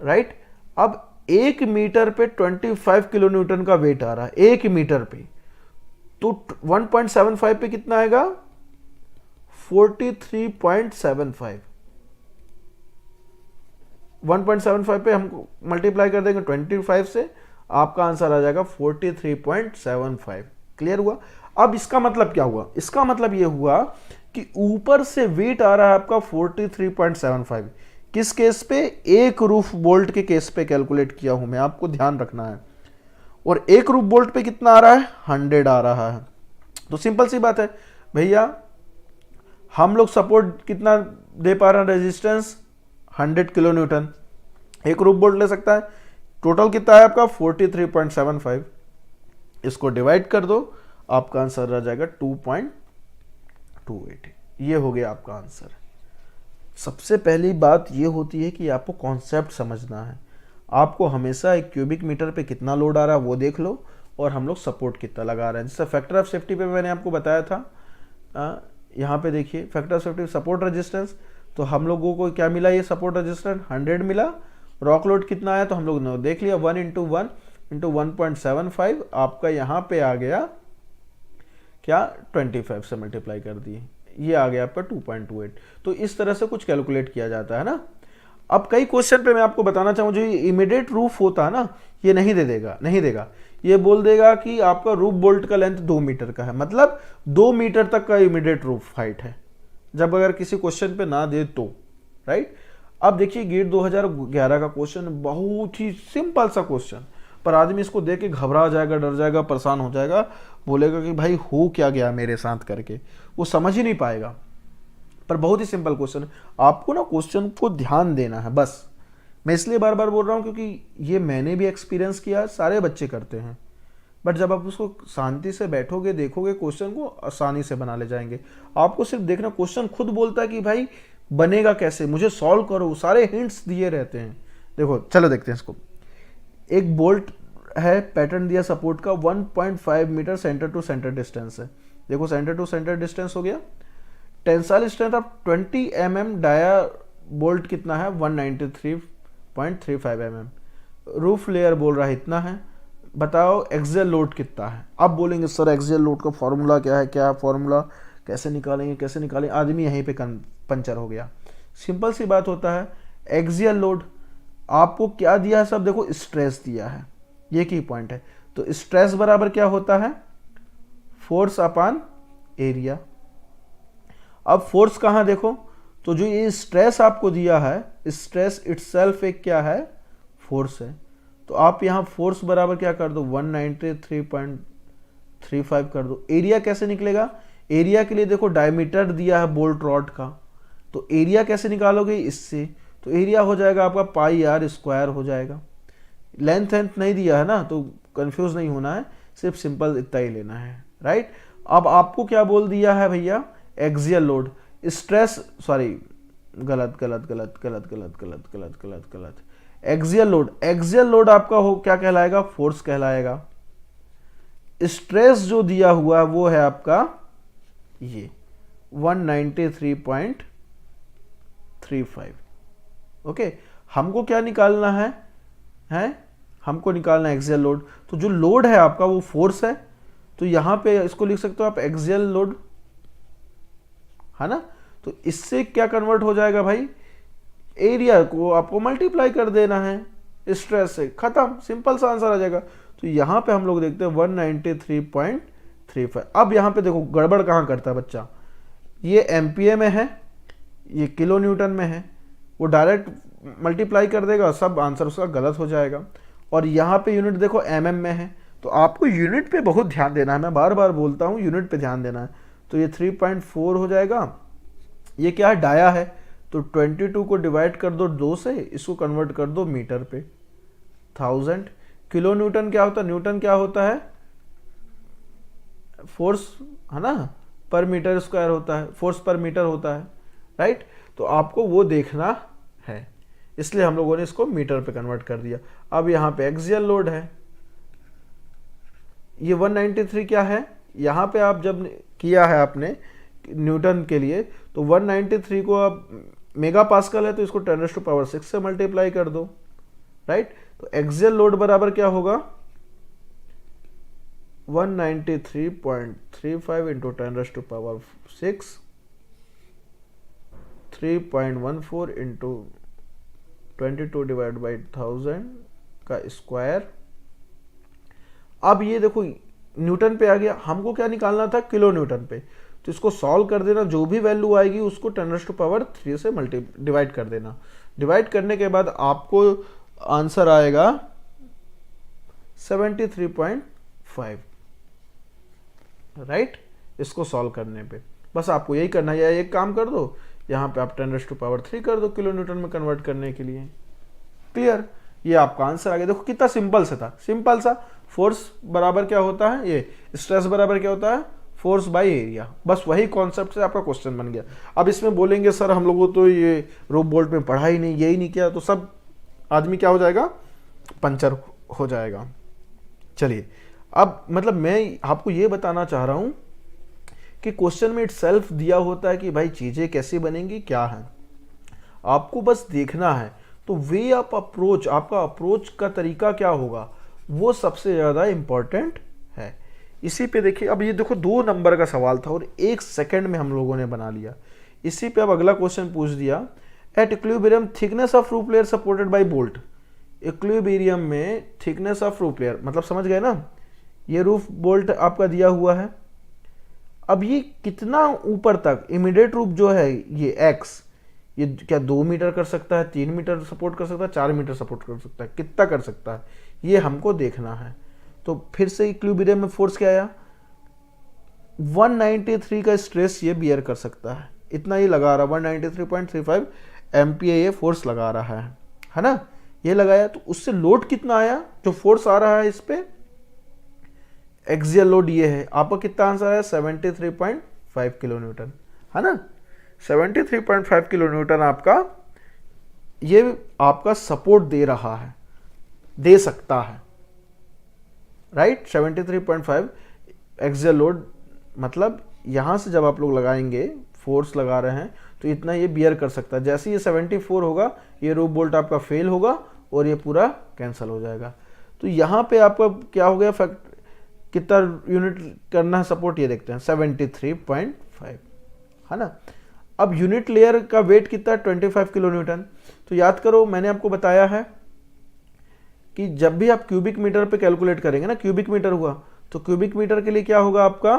राइट। अब 1 मीटर पे 25 किलो न्यूटन का वेट आ रहा है 1 मीटर पे, तो 1.75 पे कितना आएगा, 43.75। 1.75 पे हम मल्टीप्लाई कर देंगे 25 से, आपका आंसर आ जाएगा 43.75। क्लियर हुआ। अब इसका मतलब क्या हुआ, इसका मतलब ये हुआ कि ऊपर से वेट आ रहा है आपका 43.75। किस केस पे, एक रूफ बोल्ट के केस पे कैलकुलेट किया हूं मैं, आपको ध्यान रखना है। और एक रूफ बोल्ट पे कितना आ रहा है, 100 आ रहा है। तो सिंपल सी बात है भैया, हम लोग सपोर्ट कितना दे पा रहे हैं, रेजिस्टेंस 100 किलो न्यूटन, एक रूफ बोल्ट ले सकता है। टोटल कितना है आपका 43.75, इसको डिवाइड कर दो, आपका आंसर आ जाएगा 2.28। ये हो गया आपका आंसर। सबसे पहली बात ये होती है कि आपको कॉन्सेप्ट समझना है। आपको हमेशा एक क्यूबिक मीटर पे कितना लोड आ रहा है वो देख लो, और हम लोग सपोर्ट कितना लगा रहे हैं। जैसे फैक्टर ऑफ सेफ्टी पे मैंने आपको बताया था, यहाँ पे देखिए factor of safety support resistance, तो हम लोगों को क्या मिला, ये सपोर्ट रेजिस्टेंस 100 मिला। रॉक लोड कितना आया, तो हम लोग ने देख लिया 1 इंटू 1 इंटू 1.75, आपका यहाँ पे आ गया क्या, 25 से मल्टीप्लाई कर दिए, ये आ गया आपका 2.28। तो इस तरह से कुछ कैलकुलेट किया जाता है ना। अब कई क्वेश्चन पे मैं आपको बताना चाहूँ, जो इमीडिएट रूफ होता है ना, ये नहीं देगा, ये बोल देगा कि आपका रूफ बोल्ट का लेंथ 2 मीटर का है, मतलब 2 मीटर तक का इमीडिएट रूफ हाइट है, जब अगर किसी क्वेश्चन पे ना दे तो, राइट। अब देखिए गेट 2011 का क्वेश्चन, बहुत ही सिंपल सा क्वेश्चन, पर आदमी इसको देख के घबरा जाएगा, डर जाएगा, परेशान हो जाएगा, बोलेगा कि भाई हो क्या गया मेरे साथ करके, वो समझ ही नहीं पाएगा। पर बहुत ही सिंपल क्वेश्चन है, आपको ना क्वेश्चन को ध्यान देना है बस। मैं इसलिए बार बार बोल रहा हूँ क्योंकि ये मैंने भी एक्सपीरियंस किया, सारे बच्चे करते हैं, बट जब आप उसको शांति से बैठोगे, देखोगे, क्वेश्चन को आसानी से बना ले जाएंगे। आपको सिर्फ देखना, क्वेश्चन खुद बोलता है कि भाई बनेगा कैसे, मुझे सॉल्व करो, सारे हिंट्स दिए रहते हैं। देखो चलो देखते हैं इसको। एक बोल्ट है, पैटर्न दिया सपोर्ट का, 1.5 metre centre to centre distance है। देखो सेंटर टू सेंटर डिस्टेंस हो गया। Tensile strength of 20 mm, dia bolt कितना है 193.35 mm। रूफ लेयर बोल रहा है इतना है, बताओ एक्सियल लोड कितना है। अब बोलेंगे सर एक्सियल लोड का फॉर्मूला क्या है, क्या फॉर्मूला, कैसे निकालेंगे, आदमी यहीं पे पंचर हो गया। सिंपल सी बात होता है, एक्सियल लोड आपको क्या दिया है, सब देखो स्ट्रेस दिया है, ये की पॉइंट है। तो स्ट्रेस बराबर क्या होता है, फोर्स अपॉन एरिया। अब फोर्स कहां देखो, तो जो ये स्ट्रेस आपको दिया है, स्ट्रेस इटसेल्फ एक क्या है, फोर्स है। तो आप यहाँ फोर्स बराबर क्या कर दो 193.35 कर दो। एरिया कैसे निकलेगा? एरिया के लिए देखो डायमीटर दिया है बोल्ट रॉड का, तो एरिया कैसे निकालोगे इससे, तो एरिया हो जाएगा आपका पाई आर स्क्वायर हो जाएगा। लेंथ नहीं दिया है ना, तो कंफ्यूज नहीं होना है, सिर्फ सिंपल इतना ही लेना है, राइट। अब आपको क्या बोल दिया है भैया? एक्सियल लोड, स्ट्रेस, सॉरी गलत गलत गलत गलत गलत गलत गलत गलत गलत एक्सियल लोड, एक्सियल लोड आपका हो क्या कहलाएगा? फोर्स कहलाएगा। स्ट्रेस जो दिया हुआ है वो है आपका ये 193.35। ओके, हमको क्या निकालना है? हमको निकालना है एक्सियल लोड। तो जो लोड है आपका वो फोर्स है, तो यहां पे इसको लिख सकते हो आप एक्सियल लोड, है ना। तो इससे क्या कन्वर्ट हो जाएगा भाई? एरिया को आपको मल्टीप्लाई कर देना है स्ट्रेस से, खत्म, सिंपल सा आंसर आ जाएगा। तो यहां पे हम लोग देखते हैं 193.35। अब यहां पे देखो गड़बड़ कहां करता है बच्चा, ये एमपीए में है, ये किलो न्यूटन में है, वो डायरेक्ट मल्टीप्लाई कर देगा, सब आंसर उसका गलत हो जाएगा। और यहाँ पे यूनिट देखो एमएम में है, तो आपको यूनिट पे बहुत ध्यान देना है, मैं बार बार बोलता हूँ यूनिट पे ध्यान देना है। तो ये 3.4 हो जाएगा। ये क्या है? डाया है, तो 22 को डिवाइड कर दो 2 से, इसको कन्वर्ट कर दो मीटर पे, 1000। किलो न्यूटन क्या होता है? न्यूटन क्या होता है? फोर्स, है ना, पर मीटर स्क्वायर होता है, फोर्स पर मीटर होता है, राइट। तो आपको वो देखना है, इसलिए हम लोगों ने इसको मीटर पे कन्वर्ट कर दिया। अब यहाँ पे एक्सियल लोड है, ये 193 क्या है? यहाँ पे आप जब किया है आपने न्यूटन के लिए, तो 193 को आप मेगा पास्कल है, तो इसको 10⁻6 से मल्टीप्लाई कर दो, राइट। तो एक्सियल लोड बराबर क्या होगा? 193.35 इंटू 10⁻6, 3.14 इंटू 22 डिवाइड बाई 1000 का स्क्वायर। अब ये देखो न्यूटन पे आ गया, हमको क्या निकालना था? किलो न्यूटन पे। तो इसको सॉल्व कर देना, जो भी वैल्यू आएगी उसको 10⁻3 से डिवाइड कर देना। डिवाइड करने के बाद आपको आंसर आएगा 73.5, राइट। इसको सॉल्व करने पे बस आपको यही करना है, या एक काम कर दो, यहाँ पे आप 10⁻3 कर दो किलो न्यूटन में कन्वर्ट करने के लिए। क्लियर? ये आपका आंसर आ गया। देखो कितना सिंपल से था, सिंपल सा। फोर्स बराबर क्या होता है? ये स्ट्रेस बराबर क्या होता है? Force by area. बस वही कॉन्सेप्ट से आपका क्वेश्चन बन गया। अब इसमें बोलेंगे सर हम लोगों तो ये रोप बोल्ट में पढ़ा ही नहीं, यही नहीं किया, तो सब आदमी क्या हो जाएगा? पंचर हो जाएगा। चलिए, अब मतलब मैं आपको ये बताना चाह रहा हूं कि क्वेश्चन में इटसेल्फ दिया होता है कि भाई चीजें कैसी बनेंगी, क्या है, आपको बस देखना है। तो वे ऑफ अप्रोच, आपका अप्रोच का तरीका क्या होगा, वो सबसे ज्यादा इंपॉर्टेंट है। इसी पे देखिए, अब ये देखो 2 नंबर का सवाल था और 1 सेकंड में हम लोगों ने बना लिया। इसी पे अब अगला क्वेश्चन पूछ दिया, at equilibrium thickness of roof layer supported by bolt. Equilibrium में थिकनेस ऑफ रूफ लेयर मतलब समझ गए ना, ये रूफ बोल्ट आपका दिया हुआ है। अब ये कितना ऊपर तक इमीडिएट रूफ जो है ये एक्स, ये क्या 2 मीटर कर सकता है, 3 मीटर सपोर्ट कर सकता है, 4 मीटर सपोर्ट कर सकता है, कितना कर सकता है, ये हमको देखना है। तो फिर से इक्विलिब्रियम में फोर्स क्या आया? 193 का स्ट्रेस ये बियर कर सकता है, इतना ही लगा रहा, 193.35 एमपीए ये फोर्स लगा रहा है ना, ये लगाया। तो उससे लोड कितना आया, जो फोर्स आ रहा है इस पे, एक्सियल लोड ये है। आपका कितना आंसर है? 73.5 किलो न्यूटन, है ना। 73.5 किलो न्यूटन आपका ये आपका सपोर्ट दे रहा है, दे सकता है, राइट। 73.5 एक्सियल लोड मतलब यहां से जब आप लोग लगाएंगे, फोर्स लगा रहे हैं, तो इतना ये बियर कर सकता है। जैसे ये 74 होगा, ये रूफ बोल्ट आपका फेल होगा और ये पूरा कैंसिल हो जाएगा। तो यहां पे आपका क्या हो गया, फैक्ट कितना यूनिट करना है सपोर्ट, ये देखते हैं 73.5, है ना। अब यूनिट लेयर का वेट कितना है? 25 किलो न्यूटन। तो याद करो, मैंने आपको बताया है कि जब भी आप क्यूबिक मीटर पे कैलकुलेट करेंगे ना, क्यूबिक मीटर हुआ, तो क्यूबिक मीटर के लिए क्या होगा आपका,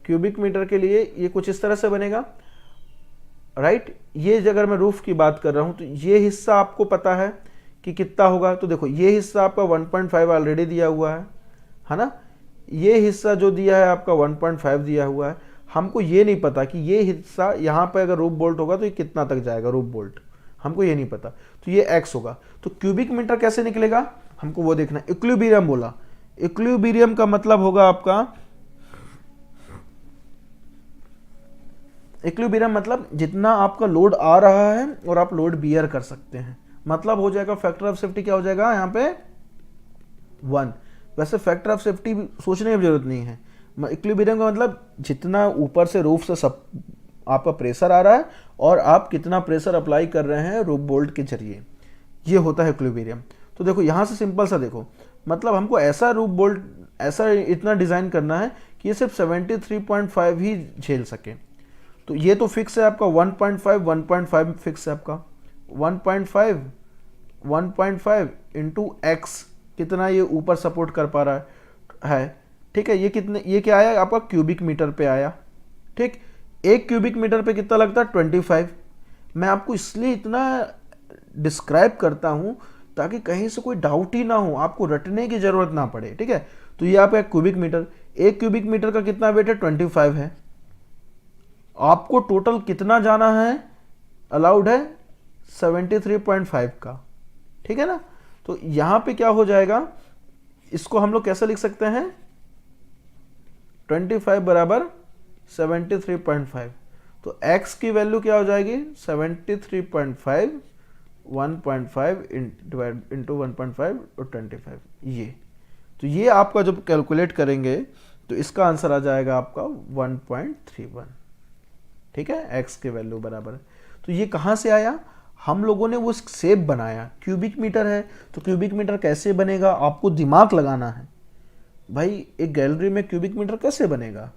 क्यूबिक मीटर के लिए ये कुछ इस तरह से बनेगा। राइट। ये अगर मैं रूफ की बात कर रहा हूँ तो ये हिस्सा आपको पता है कि कितना होगा, तो देखो ये हिस्सा आपका 1.5 ऑलरेडी दिया हुआ है ना। ये हिस्सा जो दिया है आपका 1.5 दिया हुआ है। हमको ये नहीं पता कि ये हिस्सा यहाँ पे अगर रूफ बोल्ट होगा तो ये कितना तक जाएगा रूफ बोल्ट, हमको ये नहीं पता, तो ये x होगा। तो क्यूबिक मीटर कैसे निकलेगा हमको वो देखना। इक्विलिब्रियम बोला, इक्विलिब्रियम का मतलब होगा आपका, इक्विलिब्रियम मतलब जितना आपका लोड आ रहा है और आप लोड बियर कर सकते हैं, मतलब हो जाएगा फैक्टर ऑफ सेफ्टी क्या हो जाएगा यहाँ पे 1। वैसे फैक्टर ऑफ सेफ्टी सोचने की जरूरत नहीं है। इक्विलिब्रियम का मतलब जितना ऊपर से रूफ से सब आपका प्रेशर आ रहा है और आप कितना प्रेशर अप्लाई कर रहे हैं रूफ बोल्ट के जरिए, ये होता है इक्विलिब्रियम। तो देखो यहाँ से सिंपल सा देखो, मतलब हमको ऐसा रूफ बोल्ट ऐसा इतना डिजाइन करना है कि ये सिर्फ 73.5 ही झेल सके। तो ये तो फिक्स है आपका 1.5 फिक्स है आपका 1.5 इंटू एक्स, कितना ये ऊपर सपोर्ट कर पा रहा है। ठीक है, ये कितने, ये क्या आया आपका क्यूबिक मीटर पे आया। ठीक, 1 क्यूबिक मीटर पे कितना लगता है 25। मैं आपको इसलिए इतना डिस्क्राइब करता हूं ताकि कहीं से कोई डाउट ही ना हो, आपको रटने की जरूरत ना पड़े। ठीक है, तो ये आपका क्यूबिक मीटर, 1 क्यूबिक मीटर का कितना वेट है 25 है। आपको टोटल कितना जाना है अलाउड है 73.5 का। ठीक है ना, तो यहां पे क्या हो जाएगा, इसको हम लोग कैसे लिख सकते हैं 25 बराबर 73.5। तो x की वैल्यू क्या हो जाएगी 73.5 1.5 इंटू 1.5 और 25 ये। तो ये आपका जब कैलकुलेट करेंगे तो इसका आंसर आ जाएगा आपका 1.31। ठीक है, x की वैल्यू बराबर है। तो ये कहाँ से आया, हम लोगों ने वो शेप बनाया, क्यूबिक मीटर है तो क्यूबिक मीटर कैसे बनेगा आपको दिमाग लगाना है भाई। एक गैलरी में क्यूबिक मीटर कैसे बनेगा,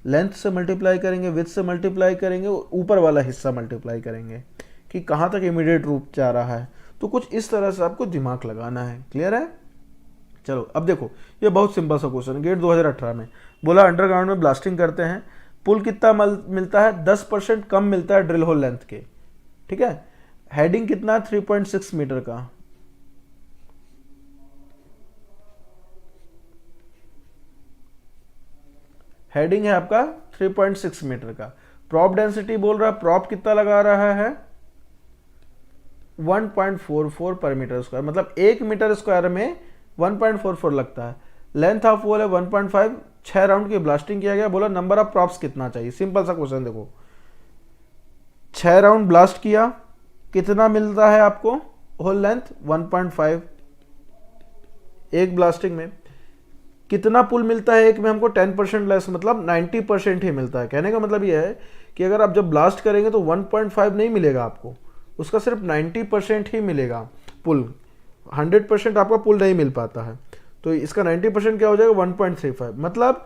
लेंथ से मल्टीप्लाई करेंगे, विड्थ से मल्टीप्लाई करेंगे, ऊपर वाला हिस्सा मल्टीप्लाई करेंगे कि कहाँ तक इमीडिएट रूप जा रहा है। तो कुछ इस तरह से आपको दिमाग लगाना है। क्लियर है। चलो अब देखो, ये बहुत सिंपल सा क्वेश्चन है, गेट 2018 में बोला अंडरग्राउंड में ब्लास्टिंग करते हैं, पुल कितना मिलता है 10% कम मिलता है ड्रिल होल लेंथ के। ठीक है, हेडिंग कितना है 3.6 मीटर का, हेडिंग है आपका 3.6 मीटर का। प्रॉप डेंसिटी बोल रहा है, प्रॉप कितना लगा रहा है 1.44 पर मीटर स्क्वायर, मतलब 1 मीटर स्क्वायर में 1.44 लगता है। लेंथ ऑफ वॉल है 1.5, 6 राउंड की ब्लास्टिंग किया गया। बोला नंबर ऑफ प्रॉप्स कितना चाहिए, सिंपल सा क्वेश्चन। देखो 6 राउंड ब्लास्ट किया, कितना मिलता है आपको होल लेंथ 1.5 एक ब्लास्टिंग में। कितना पुल मिलता है एक में हमको 10% लेस, मतलब 90% ही मिलता है। कहने का मतलब यह है कि अगर आप जब ब्लास्ट करेंगे तो 1.5 नहीं मिलेगा आपको, उसका सिर्फ 90% ही मिलेगा पुल, 100% आपका पुल नहीं मिल पाता है। तो इसका 90% क्या हो जाएगा 1.35, मतलब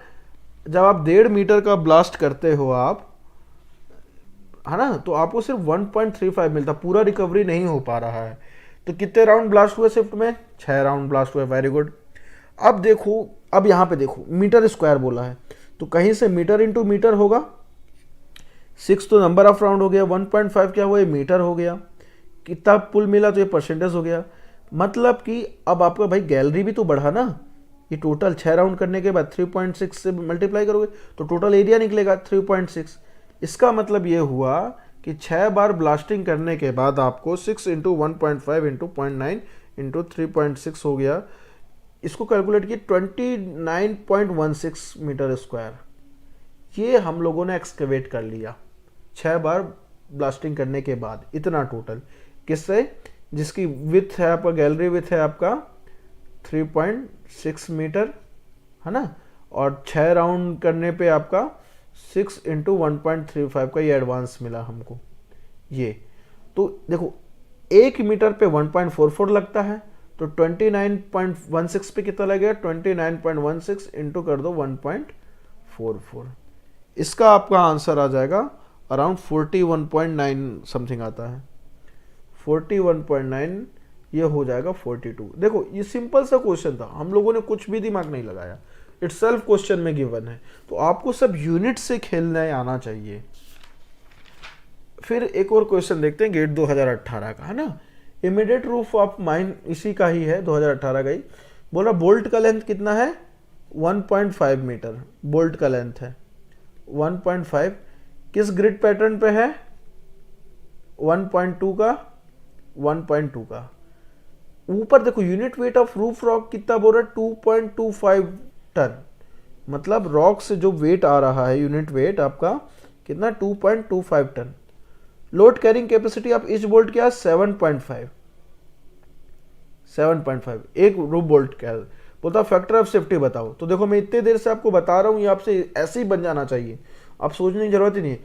जब आप 1.5 मीटर का ब्लास्ट करते हो आप, है ना, तो आपको सिर्फ 1.35 मिलता, पूरा रिकवरी नहीं हो पा रहा है। तो कितने राउंड ब्लास्ट हुए शिफ्ट में 6 राउंड ब्लास्ट हुए। Very good. अब देखो, अब यहाँ पे देखो मीटर स्क्वायर बोला है तो कहीं से मीटर इंटू मीटर होगा, 6 तो नंबर ऑफ राउंड हो गया, 1.5 क्या हुआ ये मीटर हो गया, कितना पुल मिला तो ये परसेंटेज हो गया। मतलब कि अब आपका भाई गैलरी भी तो बढ़ा ना, ये टोटल 6 राउंड करने के बाद 3.6 से मल्टीप्लाई करोगे तो टोटल एरिया निकलेगा 3.6। इसका मतलब ये हुआ कि 6 बार ब्लास्टिंग करने के बाद आपको 6 इंटू 1.5 इंटू 0.9 इंटू 3.6 हो गया। इसको कैलकुलेट किए 29.16 मीटर स्क्वायर, ये हम लोगों ने एक्सकेवेट कर लिया 6 बार ब्लास्टिंग करने के बाद। इतना टोटल किससे, जिसकी विथ है आपका, गैलरी विथ है आपका 3.6 मीटर, है ना, और 6 राउंड करने पे आपका 6 इंटू 1.35 का ये एडवांस मिला हमको ये। तो देखो 1 मीटर पे 1.44 लगता है, तो 29.16 पे कितना लगेगा 29.16 इंटू कर दो 1.44, इसका आपका आंसर आ जाएगा अराउंड 41.9 समथिंग आता है, 41.9, ये हो जाएगा 42। देखो ये सिंपल सा क्वेश्चन था, हम लोगों ने कुछ भी दिमाग नहीं लगाया, इट्स सेल्फ क्वेश्चन में गिवन है। तो आपको सब यूनिट से खेलने आना चाहिए। फिर एक और क्वेश्चन देखते हैं गेट 2018 का, है ना। इमीडिएट रूफ ऑफ माइन इसी का ही है, 2018 का ही। बोला बोल्ट का लेंथ कितना है, 1.5 मीटर बोल्ट का लेंथ है, 1.5। किस ग्रिड पैटर्न पे है, 1.2 का, 1.2 का। ऊपर देखो unit weight of roof rock कितना बोल रहा है, 2.25 टन। मतलब रॉक से जो वेट आ रहा है यूनिट वेट आपका कितना, 2.25 ton. Load carrying capacity of each bolt क्या है, 7.5। एक रूफ बोल्ट क्या है। बोलता फैक्टर ऑफ सेफ्टी बताओ। तो देखो मैं इतने देर से आपको बता रहा हूँ, ये आपसे ऐसे ही बन जाना चाहिए, आप सोचने की जरूरत ही नहीं है।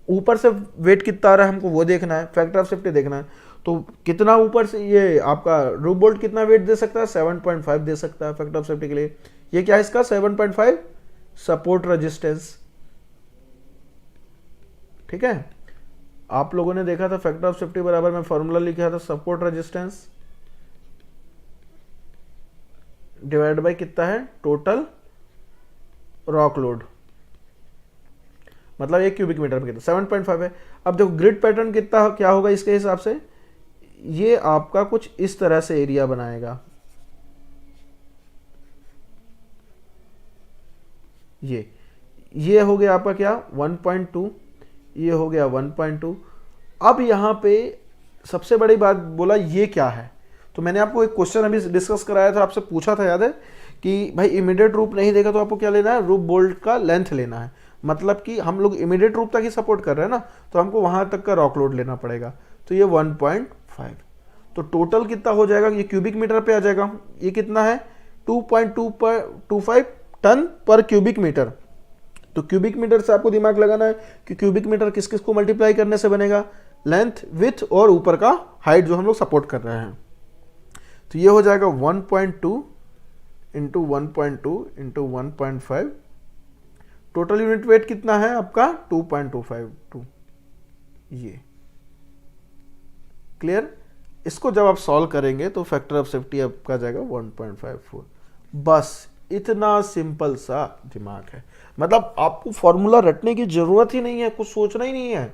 ऊपर से वेट कितना आ रहा है हमको वो देखना है, फैक्टर ऑफ सेफ्टी देखना है। तो कितना ऊपर से ये आपका रूफ बोल्ट कितना वेट दे सकता है, 7.5 दे सकता है फैक्टर ऑफ सेफ्टी के लिए। ये क्या है इसका 7.5 सपोर्ट रेजिस्टेंस। ठीक है, आप लोगों ने देखा था फैक्टर ऑफ सेफ्टी बराबर में फॉर्मूला लिखा था सपोर्ट रेजिस्टेंस डिवाइड बाय कितना है, टोटल रॉक लोड, मतलब 1 क्यूबिक मीटर में कितना, 7.5 है। अब देखो ग्रिड पैटर्न कितना क्या होगा इसके हिसाब से, ये आपका कुछ इस तरह से एरिया बनाएगा, ये हो गया आपका क्या 1.2, ये हो गया 1.2। अब यहां पे सबसे बड़ी बात बोला ये क्या है, तो मैंने आपको एक क्वेश्चन अभी डिस्कस कराया था, आपसे पूछा था याद है कि भाई इमीडिएट रूप नहीं देगा तो आपको क्या लेना है, रूप बोल्ट का लेंथ लेना है। मतलब कि हम लोग इमीडिएट रूप तक ही सपोर्ट कर रहे हैं ना, तो हमको वहां तक का रॉक लोड लेना पड़ेगा। तो ये 1.5, तो टोटल कितना हो जाएगा, ये क्यूबिक मीटर पे आ जाएगा। ये कितना है 2.25 टन पर क्यूबिक मीटर। तो क्यूबिक मीटर से आपको दिमाग लगाना है कि क्यूबिक मीटर किस किस को मल्टीप्लाई करने से बनेगा, लेंथ, विड्थ और ऊपर का हाइट जो हम लोग सपोर्ट कर रहे हैं। तो ये हो जाएगा 1.2 into 1.2 into 1.5। Total unit weight कितना है आपका 2.252। ये क्लियर। इसको जब आप सॉल्व करेंगे तो फैक्टर ऑफ सेफ्टी आपका जाएगा 1.54। बस इतना सिंपल सा दिमाग है, मतलब आपको फॉर्मूला रटने की जरूरत ही नहीं है, कुछ सोचना ही नहीं है।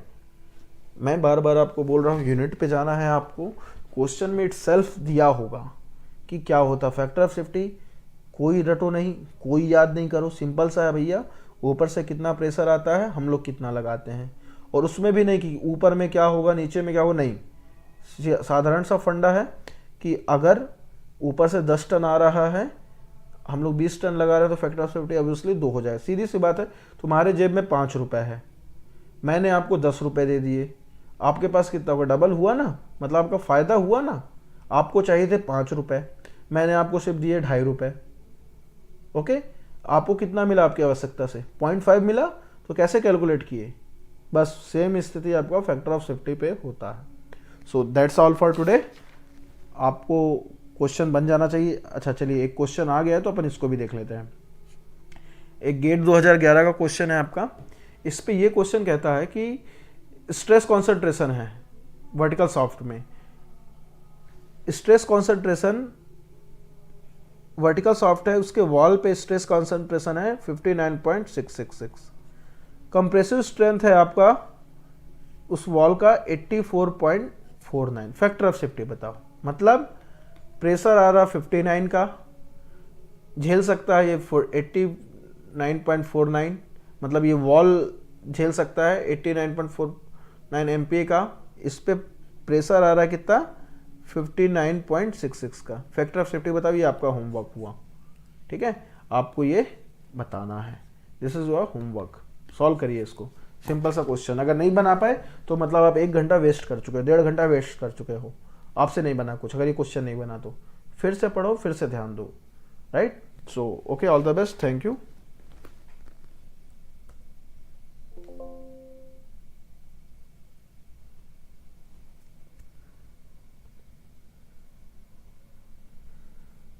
मैं बार बार आपको बोल रहा हूँ यूनिट पे जाना है आपको, क्वेश्चन में इटसेल्फ दिया होगा कि क्या होता फैक्टर ऑफ सेफ्टी। कोई रटो नहीं, कोई याद नहीं करो, सिंपल सा है भैया। ऊपर से कितना प्रेशर आता है, हम लोग कितना लगाते हैं, और उसमें भी नहीं कि ऊपर में क्या होगा नीचे में क्या होगा, नहीं। साधारण सा फंडा है कि अगर ऊपर से 10 टन आ रहा है, हम लोग 20 टन लगा रहे हैं, तो फैक्टर ऑफ सेफ्टी ऑब्वियसली 2 हो जाएगा। सीधी सी बात है। तुम्हारे जेब में 5 रुपए है, मैंने आपको 10 रुपए दे दिए, आपके पास कितना होगा, डबल हुआ ना, मतलब आपका फायदा हुआ ना। आपको चाहिए थे 5 रुपए, मैंने आपको सिर्फ दिए 2.5 रुपए। ओके, आपको कितना मिला आपकी आवश्यकता से, 0.5 मिला। तो कैसे कैलकुलेट किए, बस सेम स्थिति आपका फैक्टर ऑफ सेफ्टी पे होता है। So that's all for today. आपको क्वेश्चन बन जाना चाहिए। अच्छा चलिए, एक क्वेश्चन आ गया है तो अपन इसको भी देख लेते हैं। एक गेट 2011 का क्वेश्चन है आपका। इस पे ये क्वेश्चन कहता है कि स्ट्रेस कॉन्सेंट्रेशन है वर्टिकल सॉफ्ट में, स्ट्रेस कॉन्सेंट्रेशन वर्टिकल सॉफ्ट है, उसके वॉल पे स्ट्रेस कॉन्सेंट्रेशन है 59.666। कंप्रेसिव स्ट्रेंथ है आपका उस वॉल का 84.49। फैक्टर ऑफ सेफ्टी बताओ। मतलब प्रेशर आ रहा 59 का, झेल सकता है ये 89.49, मतलब ये वॉल झेल सकता है 89.49 MPa का। इस पे प्रेशर आ रहा है कितना 59.66 का। फैक्टर ऑफ सेफ्टी बताओ। ये आपका होमवर्क हुआ, ठीक है, आपको ये बताना है। This is your homework. Solve करिए इसको, सिंपल सा क्वेश्चन। अगर नहीं बना पाए तो मतलब आप 1 घंटा वेस्ट कर चुके हो, 1.5 घंटा वेस्ट कर चुके हो, आपसे नहीं बना कुछ। अगर ये क्वेश्चन नहीं बना तो फिर से पढ़ो, फिर से ध्यान दो, right. So okay, all the best, thank you.